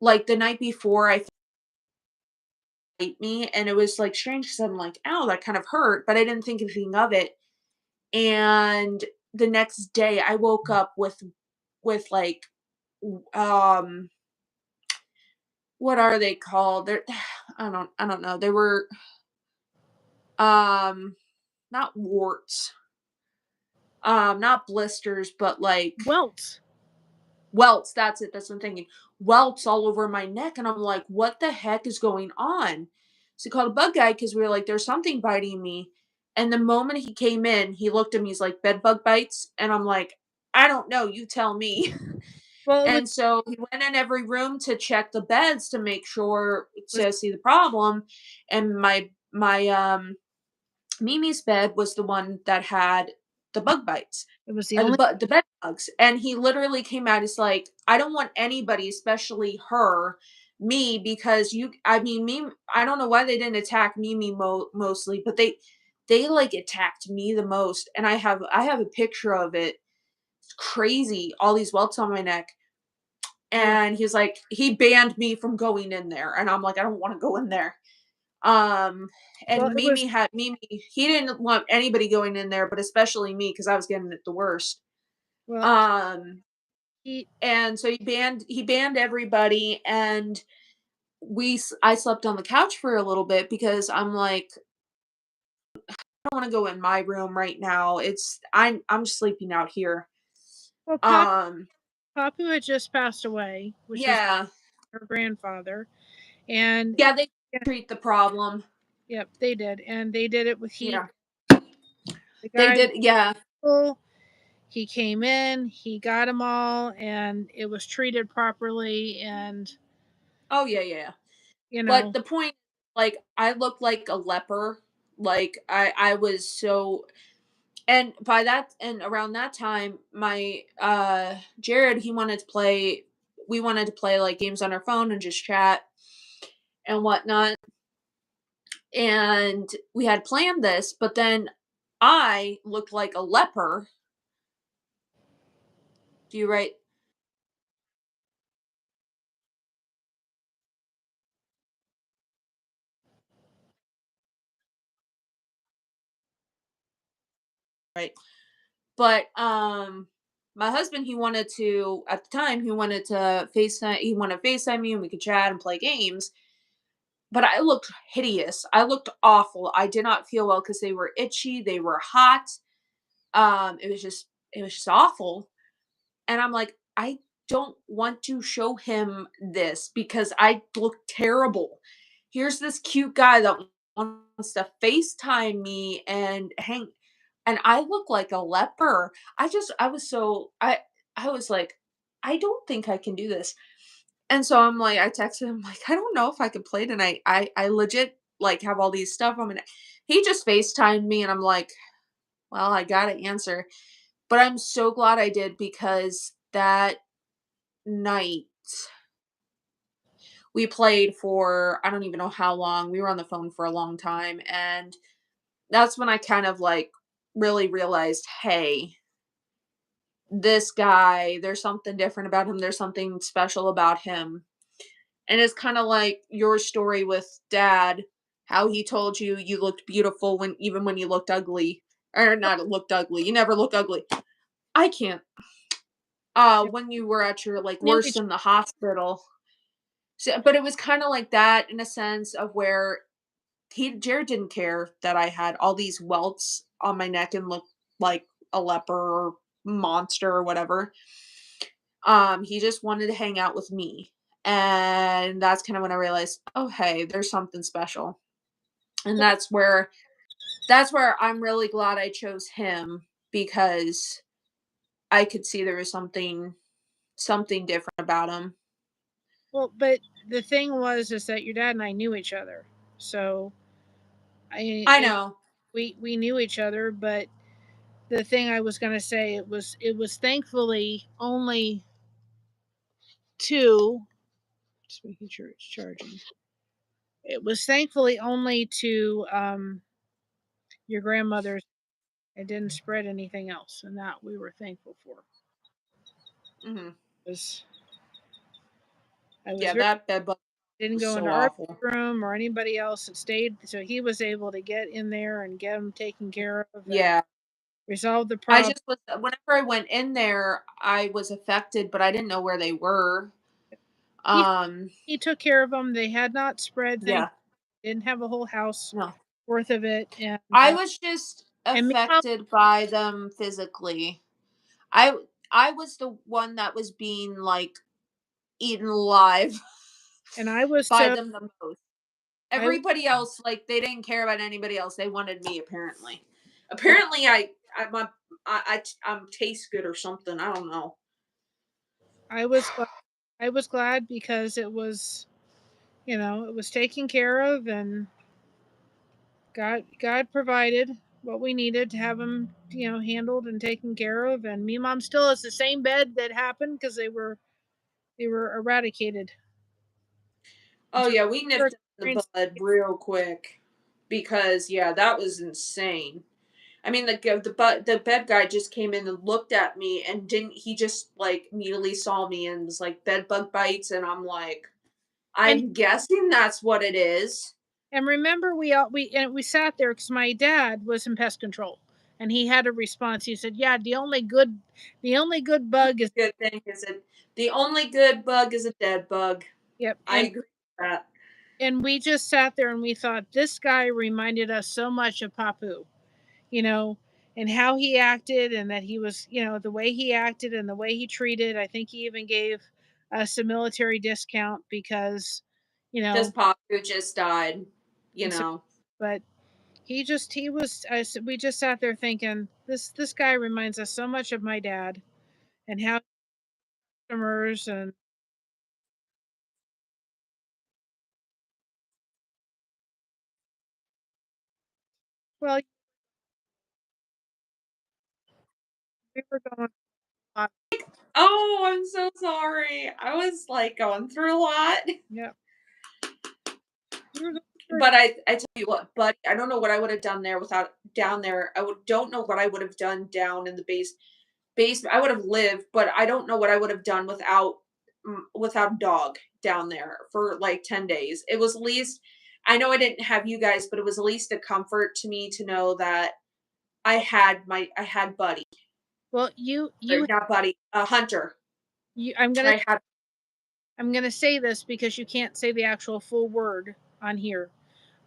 like the night before, bite me, and it was, like, strange because 'cause I'm like, "Ow, that kind of hurt," but I didn't think anything of it, and the next day, I woke up with, like, um, what are they called? They're I don't know. They were, um, not warts, not blisters, but, like, Welts. welts, that's it, that's what I'm thinking. Welts all over my neck, and I'm like, "What the heck is going on?" So we called a bug guy because we were like, "There's something biting me." And the moment he came in, he looked at me, he's like, "Bed bug bites?" And I'm like, "I don't know, you tell me." Well, And so he went in every room to check the beds to make sure was to see the problem. And my Mimi's bed was the one that had the bug bites, it was the or only the bed bugs, and he literally came out, he's like, "I don't want anybody, especially her, me, because you," I mean, me, I don't know why they didn't attack Mimi mostly, but they, like, attacked me the most, and I have a picture of it. It's crazy, all these welts on my neck, well, and he's like, he banned me from going in there, and I'm like, "I don't wanna go in there." Um, well, and it was Mimi, he didn't want anybody going in there, but especially me because I was getting it the worst. well, Um, he and so he banned everybody, and I slept on the couch for a little bit because I'm like, I don't want to go in my room right now. I'm sleeping out here. well, Um, Papu had just passed away, which was yeah, her grandfather, and yeah, they yeah, treat the problem. yep, they did, and they did it with heat. Yeah, The they guy was did. Yeah. cool. He came in, he got them all, and it was treated properly, and Oh yeah, yeah, yeah. you But know, the point, like, I looked like a leper. Like, I was so, and by that, and around that time, my Jared, he wanted to play, we wanted to play, like, games on our phone and just chat and whatnot. And we had planned this, but then I looked like a leper. Do you right? Right. But my husband, he wanted to, at the time, he wanted to FaceTime me and we could chat and play games. But I looked hideous. I looked awful. I did not feel well because they were itchy, they were hot. It was just awful. And I'm like, I don't want to show him this because I look terrible. Here's this cute guy that wants to FaceTime me and hang, and I look like a leper. I was like, I don't think I can do this. And so I'm like, I texted him like, I don't know if I can play tonight. I legit like have all these stuff. He just FaceTimed me and I'm like, well, I gotta answer. But I'm so glad I did because that night we played for, I don't even know how long. We were on the phone for a long time. And that's when I kind of like really realized, hey, this guy, there's something different about him. There's something special about him. And it's kind of like your story with dad, how he told you you looked beautiful when even when you looked ugly. Or not looked ugly. You never look ugly. I can't. When you were at your like knew worst each in the hospital. So, but it was kind of like that in a sense of where Jared didn't care that I had all these welts on my neck and looked like a leper or monster or whatever. He just wanted to hang out with me. And that's kind of when I realized, oh hey, there's something special. And that's where I'm really glad I chose him because I could see there was something different about him. well, but the thing was is that your dad and I knew each other, so I it know. we knew each other. But the thing I was gonna say, it was thankfully only two. Just making sure it's charging. It was thankfully only to your grandmother's. It didn't spread anything else, and that we were thankful for. Hmm. Was I was Yeah, very that bed bug. Didn't was go so into our awful. room or anybody else that stayed. So he was able to get in there and get them taken care of and Yeah. resolve the I problem. just was whenever I went in there, I was affected, but I didn't know where they were. He Um, he took care of them. They had not spread. Thank. yeah. Didn't have a whole house No. worth of it, I was just and meanwhile, affected by them physically. I I was the one that was being like eaten alive and I was by so them the most. I Everybody else, like they didn't care about anybody else. They wanted me apparently. Apparently I'm a, I'm taste good or something. I don't know. I was glad. I was glad because it was, it was taken care of, and God provided what we needed to have them, handled and taken care of. And me mom still has the same bed that happened because they were eradicated. Oh So yeah, we we're nipped it in the bud real quick because yeah, that was insane. I mean, the bed guy just came in and looked at me and didn't. He just like immediately saw me and was like bed bug bites, and I'm like, and I'm guessing that's what it is. and remember we sat there because my dad was in pest control, and he had a response. He said, "Yeah, the only good bug is." Good thing is it the only good bug is a dead bug. Yep. I and agree with that. and we just sat there and we thought this guy reminded us so much of Papu, you know, and how he acted, and that he was, the way he acted and the way he treated. I think he even gave us a military discount because, you Because know, Pop who just died, you and so, know. but he was, we just sat there thinking, this guy reminds us so much of my dad and how customers and, well, we were going on. Oh, I'm so sorry. I was like going through a lot. Yeah. We were going through. But I tell you what, but I don't know what I would have done there without down there. Don't know what I would have done down in the basement. I would have lived, but I don't know what I would have done without a dog down there for like 10 days. It was at least I know I didn't have you guys, but it was at least a comfort to me to know that I had Buddy, Well, or not Buddy, Hunter. you I'm gonna I had I'm gonna say this because you can't say the actual full word on here,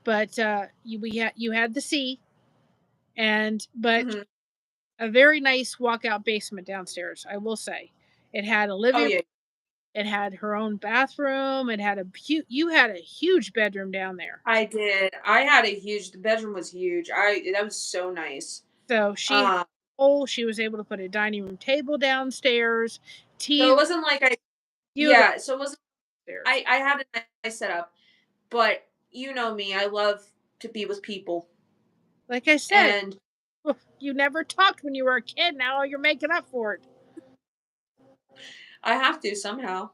but you had the C, but mhm. a very nice walkout basement downstairs. I will say, it had a Oh living room, yeah, it had her own bathroom, you had a huge bedroom down there. I did. I had a huge the bedroom was huge. I That was so nice. So Um she was able to put a dining room table downstairs, so it TV, wasn't like I beautiful yeah, so it wasn't stairs. I had a nice setup, but you know me, I love to be with people. Like I said, And you never talked when you were a kid. Now you're making up for it. I have to somehow.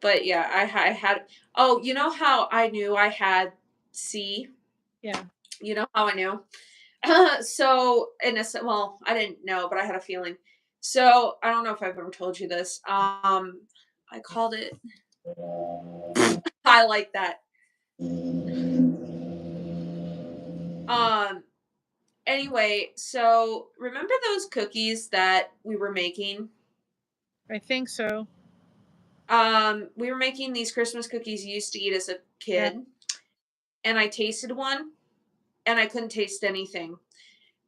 But yeah, I had oh, you know how I knew I had C? Yeah. You know how I knew? So in a well, I didn't know, but I had a feeling. So I don't know if I've ever told you this. I called it I like that. Um anyway, so remember those cookies that we were making? I think so. We were making these Christmas cookies you used to eat as a Yeah. kid, and I tasted one and I couldn't taste anything.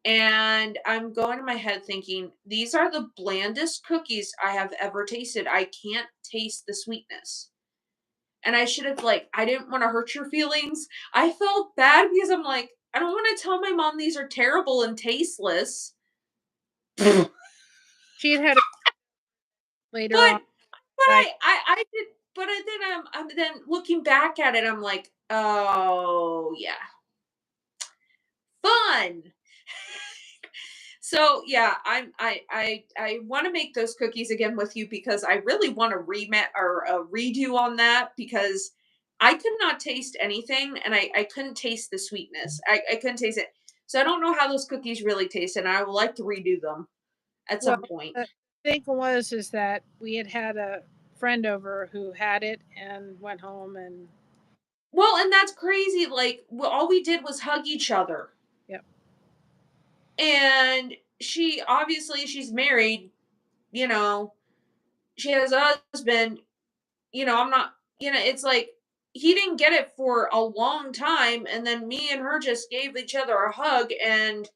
And I'm going in my head thinking, these are the blandest cookies I have ever tasted. I can't taste the sweetness. And I should have, like, I didn't want to hurt your feelings. I felt bad because I'm like, I don't want to tell my mom these are terrible and tasteless. but She had it later on. Like, I did, but I'm then looking back at it, I'm like, oh yeah, fun. So yeah, I want to make those cookies again with you because I really want to remat or redo on that because I could not taste anything and I couldn't taste the sweetness. I couldn't taste it. So I don't know how those cookies really taste and I would like to redo them at well, some point. the thing was is that we had a friend over who had it and went home and Well, and that's crazy. Like, all we did was hug each other. yep. And she's married, you know, she has a husband, I'm not, it's like he didn't get it for a long time. And then me and her just gave each other a hug and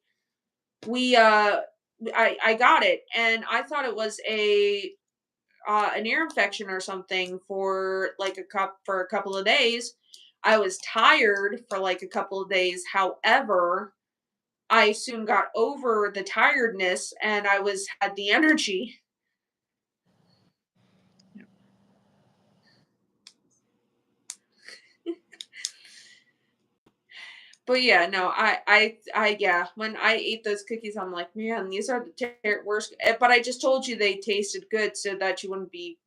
we, I got it. And I thought it was an ear infection or something for like for a couple of days. I was tired for like a couple of days. However, I soon got over the tiredness and had the energy. Yep. But yeah, no, yeah, when I ate those cookies, I'm like, man, these are the worst. But I just told you they tasted good so that you wouldn't be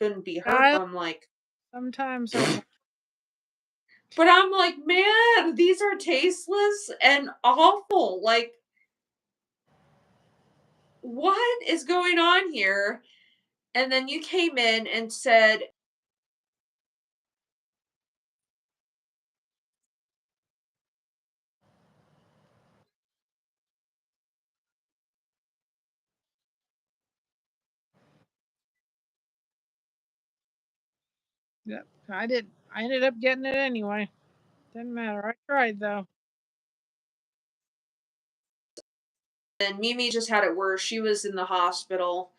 hurt. I But I'm like, sometimes I man, these are tasteless and awful. Like, what is going on here? And then you came in and said, yep. I did. I ended up getting it anyway. Didn't matter. I tried though. and Mimi just had it worse. She was in the hospital.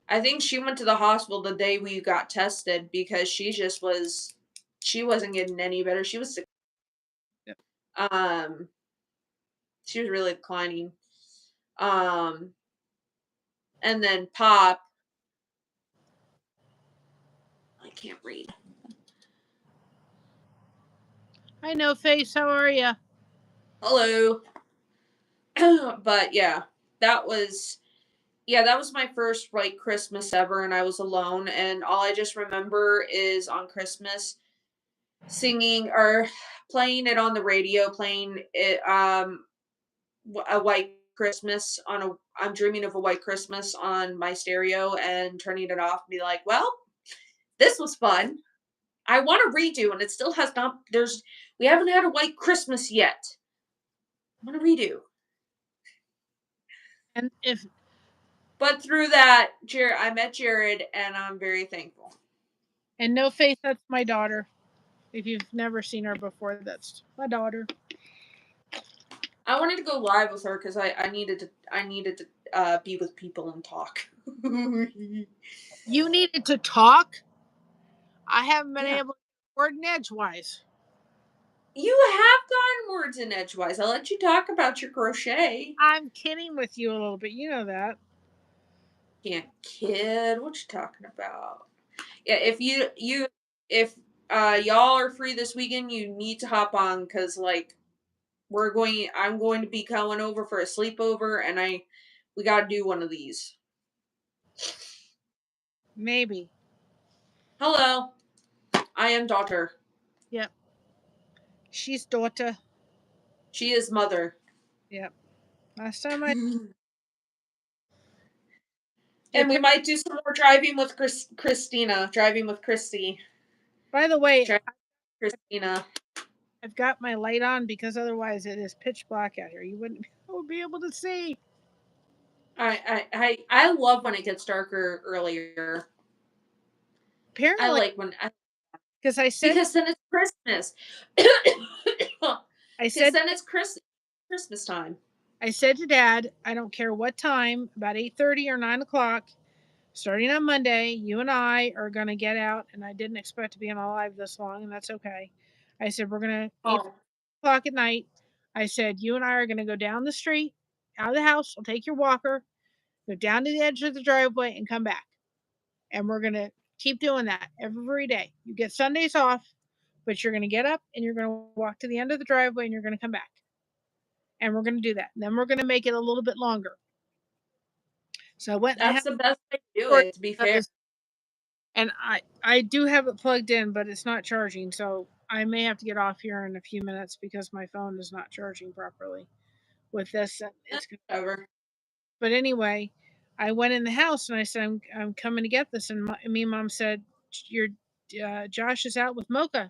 I think she went to the hospital the day we got tested because she wasn't getting any better. She was sick. Yep. Um, she was really declining. Um, and then Pop, I can't read. Hi, No Face. How are you? Hello. But that was my first like Christmas ever, and I was alone, and all I just remember is on Christmas singing or playing it on the radio, playing it a white Christmas on a I'm dreaming of a white Christmas on my stereo and turning it off and be like, well, this was fun. I want to redo and it still has not we haven't had a white Christmas yet. I want to redo. And if But through that, I met Jared and I'm very thankful. and No Face, that's my daughter. If you've never seen her before, that's my daughter. I wanted to go live with her because I needed to be with people and talk. You needed to talk. I haven't been Yeah. able to word in edgewise. You have gotten words in edgewise. I'll let you talk about your crochet. I'm kidding with you a little bit. You know that. Can't kid. What you talking about? Yeah, if y'all are free this weekend, you need to hop on because like I'm going to be coming over for a sleepover and we gotta do one of these. Maybe. Hello, I am daughter. Yep. She's daughter. She is mother. Yep. Last time I And it. we might do some more driving with Christina. Driving with Christy. By the way, Driving with Christina. I've got my light on because otherwise it is pitch black out here. You wouldn't be able to see. I love when it gets darker earlier. I Apparently, like when because I said because then it's Christmas. I Because said then it's Christmas time. I said to Dad, I don't care what time, about 8:30 or 9 o'clock, starting on Monday, you and I are gonna get out, and I didn't expect to be on live this long, and that's okay. I said we're gonna 8 o'clock at night. I said you and I are gonna go down the street, out of the house. I'll take your walker, go down to the edge of the driveway, and come back. And we're gonna keep doing that every day. You get Sundays off, but you're gonna get up and you're gonna walk to the end of the driveway and you're gonna come back. And we're gonna do that. And then we're gonna make it a little bit longer. So I went and That's had the best way to do it it, to be fair. and I do have it plugged in, but it's not charging. So I may have to get off here in a few minutes because my phone is not charging properly with this. It's Whatever. but anyway, I went in the house and I said, I'm coming to get this. And me and Mom said, your Josh is out with Mocha.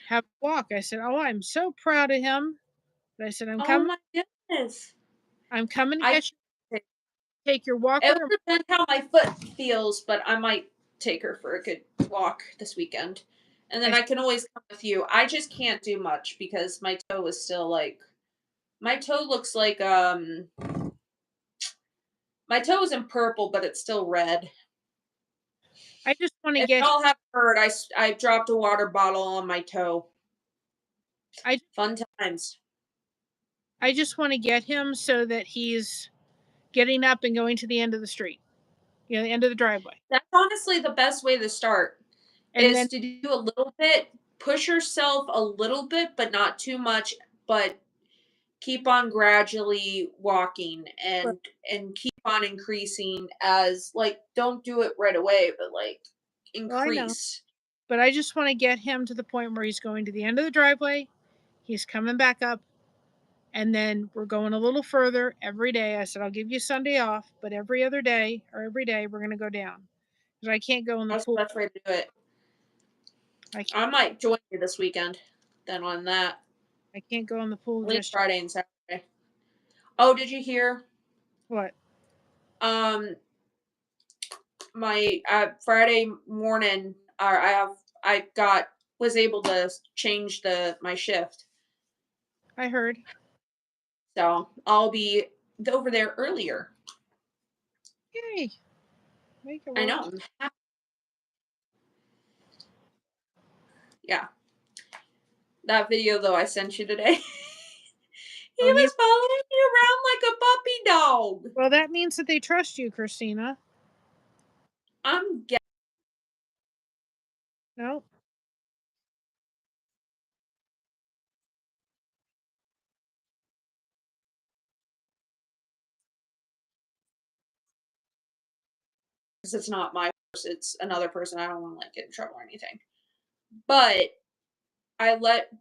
Have a walk. I said, oh, I'm so proud of him. But I said, Oh my goodness. I'm coming to I get you. Take your It walker. will depend how my foot feels, but I might take her for a good walk this weekend. And then I can always come with you. I just can't do much because my toe is still like my toe looks like my toe is in purple, but it's still red. I just want to If get. y'all have heard, I dropped a water bottle on my toe. I Fun times. I just want to get him so that he's getting up and going to the end of the street. You know, the end of the driveway. That's honestly the best way to start. And Is then to do a little bit, push yourself a little bit, but not too much, but keep on gradually walking and keep on increasing as like don't do it right away, but like well, I know. increase. But I just want to get him to the point where he's going to the end of the driveway. He's coming back up. And then we're going a little further every day. I said, I'll give you Sunday off, but every other day or every day we're going to go down. Because I can't go in the That's the pool. best way to do it. I can't, I might join you this weekend then on that. I can't go in the pool At least just. Friday and Saturday. Oh, did you hear? What? Um my Friday morning I got was able to change my shift. I heard. So I'll be over there earlier. Yay. Make it I work. know. Yeah. That video though I sent you today. He Oh, he. was following me around like a puppy dog. Well, that means that they trust you, Christina. I'm guessing No. it's not my horse, it's another person. I don't want to like get in trouble or anything. But I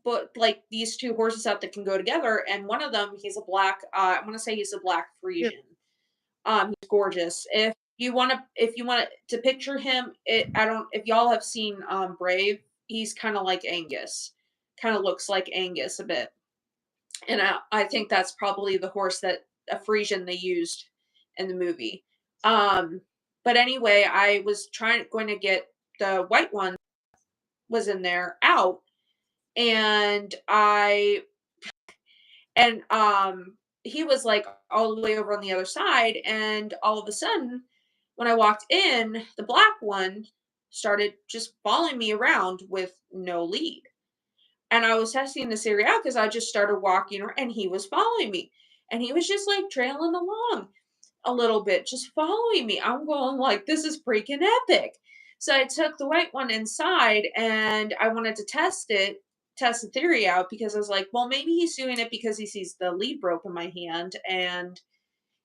but like these two horses out that can go together, and one of them he's a black. I want to say he's a black Yep. Frisian. He's gorgeous. If you want to picture him, I don't. If y'all have seen Brave, he's kind of like Angus. Kind of looks like Angus a bit. And I think that's probably the horse that a Frisian they used in the movie. Um, but anyway, I was going to get the white one was in there out, and he was like all the way over on the other side, and all of a sudden, when I walked in, the black one started just following me around with no lead. And I was testing this area out because I just started walking and he was following me. And he was just like trailing along a little bit, just following me. I'm going like, this is freaking epic. So I took the white one inside and I wanted to test the theory out because I was like, well, maybe he's doing it because he sees the lead rope in my hand and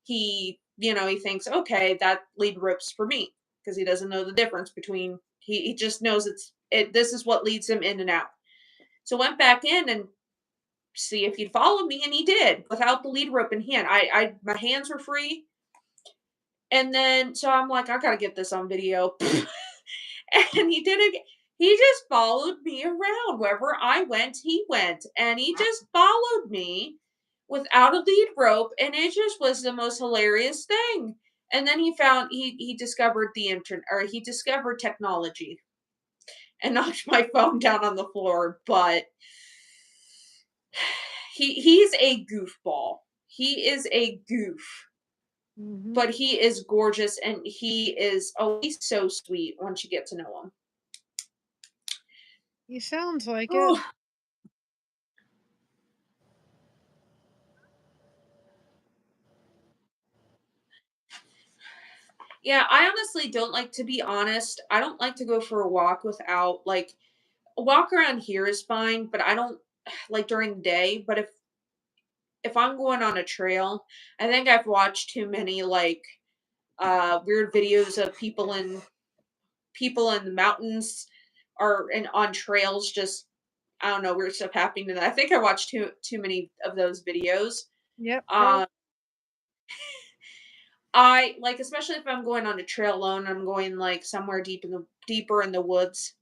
he thinks, okay, that lead rope's for me because he doesn't know the difference between, he just knows this is what leads him in and out. So went back in and see if he'd follow me, and he did without the lead rope in hand. My hands were free, and then so I'm like, I gotta get this on video, and he did it. He just followed me around wherever I went. He went, and he just followed me without a lead rope, and it just was the most hilarious thing. And then he discovered the internet, or he discovered technology, and knocked my phone down on the floor, but he's a goofball. He is a goof, Mm-hmm. but he is gorgeous and he's so sweet once you get to know him. He sounds like it. Oh, yeah, I honestly don't like to be honest. I don't like to go for a walk without like a walk around here is fine, but I don't like during the day, but if I'm going on a trail, I think I've watched too many like weird videos of people in the mountains or on trails just I don't know weird stuff happening. And I think I watched too many of those videos. Yep. Probably. Um, I like, especially if I'm going on a trail alone, I'm going like somewhere deeper in the woods.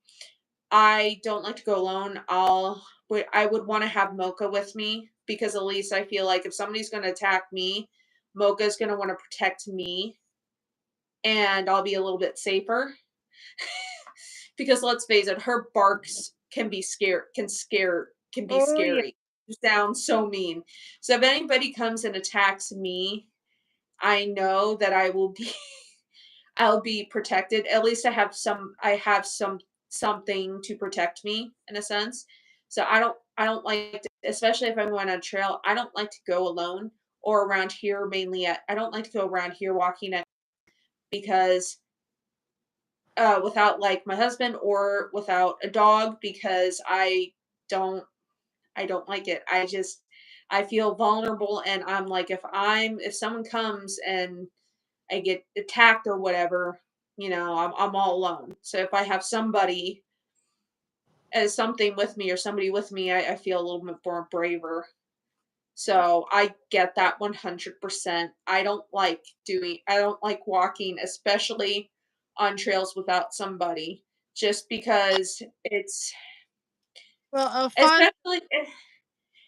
I don't like to go alone. I would want to have Mocha with me because at least I feel like if somebody's going to attack me, Mocha's going to want to protect me and I'll be a little bit safer because let's face it, her barks can be Oh yeah. scary. Sounds so mean. So if anybody comes and attacks me, I know that I'll be protected. At least I have something to protect me in a sense. So I don't like to, especially if I'm going on a trail, I don't like to go alone or around here mainly I don't like to go around here walking at because without like my husband or without a dog because don't I don't like it. I feel vulnerable and I'm like if someone comes and I get attacked or whatever, I'm all alone. So if I have somebody as something with me or somebody with me, I feel a little bit more braver. So I get that 100%. I don't like walking, especially on trails without somebody, just because Well, especially Alf-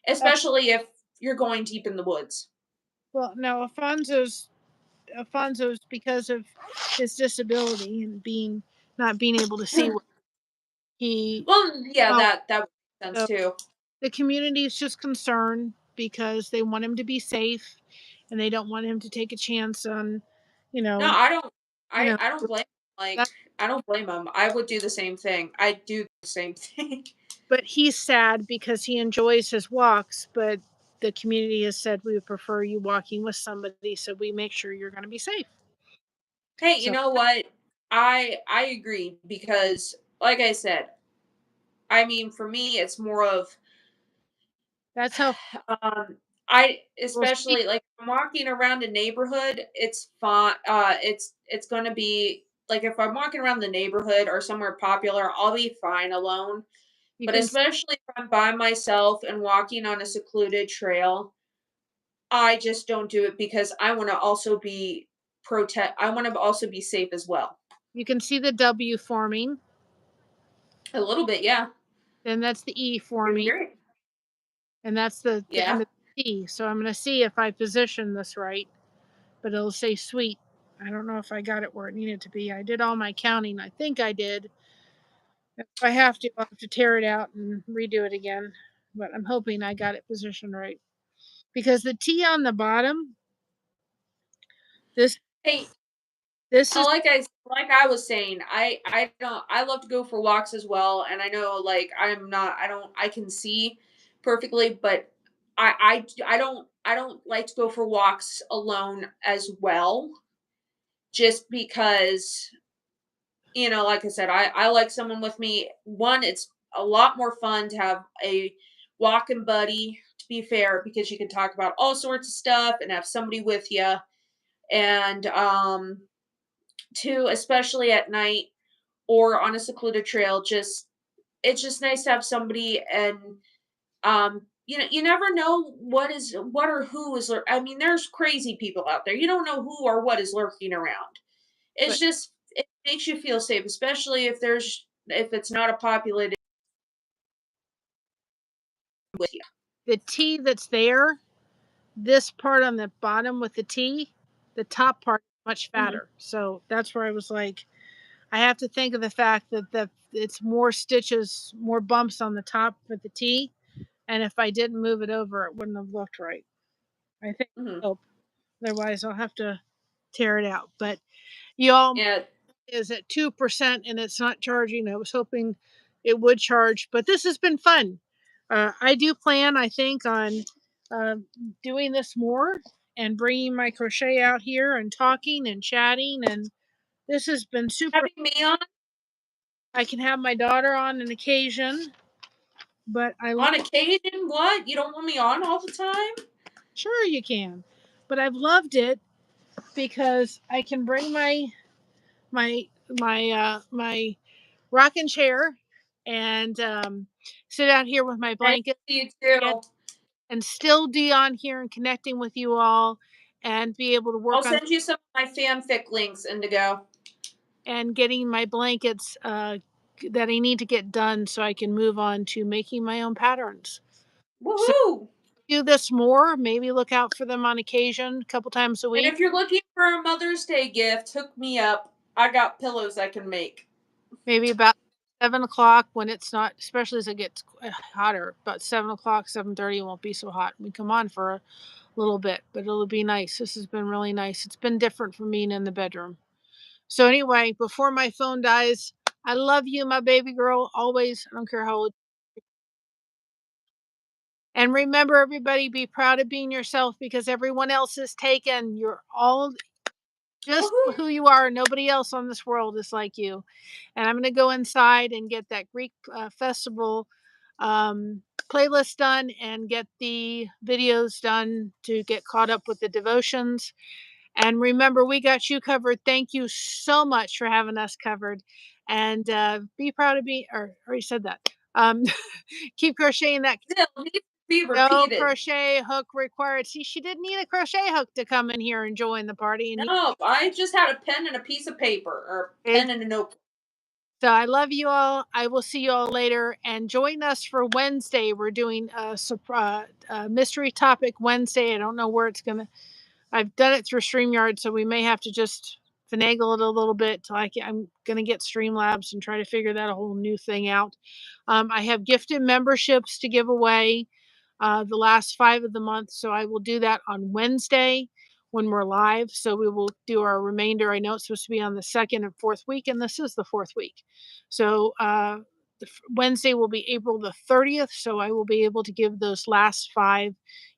especially if you're going deep in the woods. well, no, Alfonso's because of his disability and not being able to see what he Well, yeah, oh, that makes sense so too. the community is just concerned because they want him to be safe and they don't want him to take a chance on, you No, know, you know, I don't blame like that, I don't blame him. I would do the same thing. I do the same thing. but he's sad because he enjoys his walks, but the community has said we would prefer you walking with somebody so we make sure you're going to be safe. Hey, you So know what? I agree because like I said, I mean for me it's more of that's how I we'll see. especially like if I'm walking around a neighborhood, it's fine. It's gonna be like if I'm walking around the neighborhood or somewhere popular, I'll be fine alone. You But can especially if I'm by myself and walking on a secluded trail, I just don't do it because I want to also be safe as well. you can see the W forming, A little bit, yeah. then that's the E Pretty forming, great. and that's the end Yeah. of the T. So I'm going to see if I position this right, but it'll say sweet. I don't know if I got it where it needed to be. I did all my counting. I think I did. If I have to, I'll have to tear it out and redo it again. But I'm hoping I got it positioned right. Because the T on the bottom, this Hey, this is like I was saying, I love to go for walks as well, and I know like I can see perfectly, but I don't like to go for walks alone as well, just because like I said, I like someone with me. One, it's a lot more fun to have a walking buddy. To be fair, because you can talk about all sorts of stuff and have somebody with you, and two, especially at night or on a secluded trail, just it's just nice to have somebody and you never know what or who is I mean, there's crazy people out there. You don't know who or what is lurking around. but It makes you feel safe, especially if it's not a populated with you. the T that's there, this part on the bottom with the T, the top part is much Hmm. fatter. So that's where I was like, I have to think of the fact that it's more stitches, more bumps on the top with the T. And if I didn't move it over, it wouldn't have looked right. I think. Hmm. Hope. Otherwise, I'll have to tear it out. But y'all Yeah. is at 2% and it's not charging. I was hoping it would charge, but this has been fun. I do plan, I think, on uh, doing this more and bringing my crochet out here and talking and chatting. And this has been super. Having me on I can have my daughter on an occasion, but on occasion, what? You don't want me on all the time? sure you can. But I've loved it because I can bring my my rocking chair and sit out here with my Thank blanket you and too. still be on here and connecting with you all and be able to I'll work on send you some of my fanfic links, Indigo. and getting my blankets that I need to get done so I can move on to making my own patterns. So Woohoo! do this more, maybe look out for them on occasion, a couple times a And week. if you're looking for a Mother's Day gift, hook me up. I got pillows I can make. Maybe about 7 o'clock when it's not, especially as it gets hotter. About 7 o'clock, 7:30, it won't be so hot. We come on for a little bit, but it'll be nice. This has been really nice. It's been different from being in the bedroom. So anyway, before my phone dies, I love you, my baby girl, always. I don't care how old. And remember, everybody, be proud of being yourself because everyone else is taken. You're all just Woohoo! who you are. Nobody else on this world is like you. And I'm going to go inside and get that Greek festival playlist done and get the videos done to get caught up with the devotions. And remember, we got you covered. Thank you so much for having us covered. And be proud of me. Or I already said that. Keep crocheting that. Still needs to be No repeated. crochet hook required. See, she didn't need a crochet hook to come in here and join the party. And No, I just had a pen and a piece of paper, or you, pen and a notebook. so I love you all. I will see you all later. And join us for Wednesday. We're doing a surprise mystery topic Wednesday. I don't know where it's gonna. I've done it through StreamYard, so we may have to just finagle it a little bit till I'm gonna get Streamlabs and try to figure that whole new thing out. I have gifted memberships to give away the last 5 of the month. So I will do that on Wednesday when we're live. So we will do our remainder. I know it's supposed to be on the second and fourth week, and this is the fourth week. So Wednesday will be April the 30th. So I will be able to give those last 5.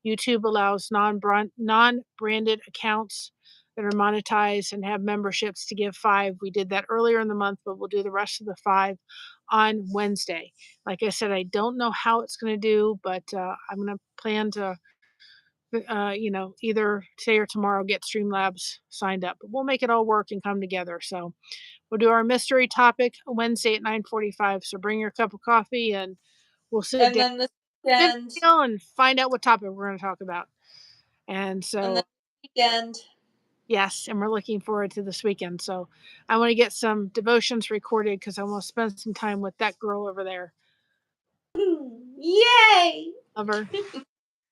YouTube allows non-branded accounts that are monetized and have memberships to give 5. We did that earlier in the month, but we'll do the rest of the 5 on Wednesday. Like I said, I don't know how it's going to do, but I'm going to plan to, either today or tomorrow get Streamlabs signed up. But we'll make it all work and come together. So we'll do our mystery topic Wednesday at 9:45. So bring your cup of coffee and we'll sit And down, then this spin weekend, the wheel, and find out what topic we're going to talk about. And and so then weekend, yes, and we're looking forward to this weekend. So I want to get some devotions recorded because I want to spend some time with that girl over there. yay! Love her.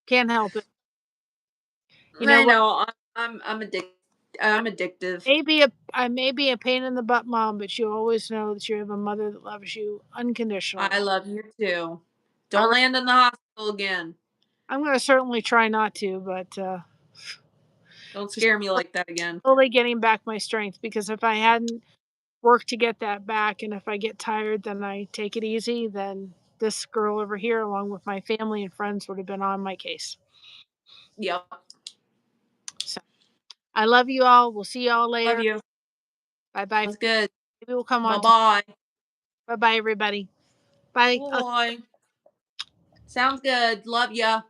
Can't help it. You know I what? know. I'm addicted. I'm addictive. I may be a pain in the butt mom, but you always know that you have a mother that loves you I unconditionally. love you too. All Don't right. land in the hospital again. I'm going to certainly try not to, but Don't just scare me like that again. slowly getting back my strength because if I hadn't worked to get that back and if I get tired, then I take it easy, then this girl over here, along with my family and friends, would have been on my case. Yep. So I love you all. We'll see you all Love later. you. Bye bye. Sounds good. Maybe we'll come Bye on. bye. Bye bye, everybody. Bye. Bye. Sounds good. Love ya.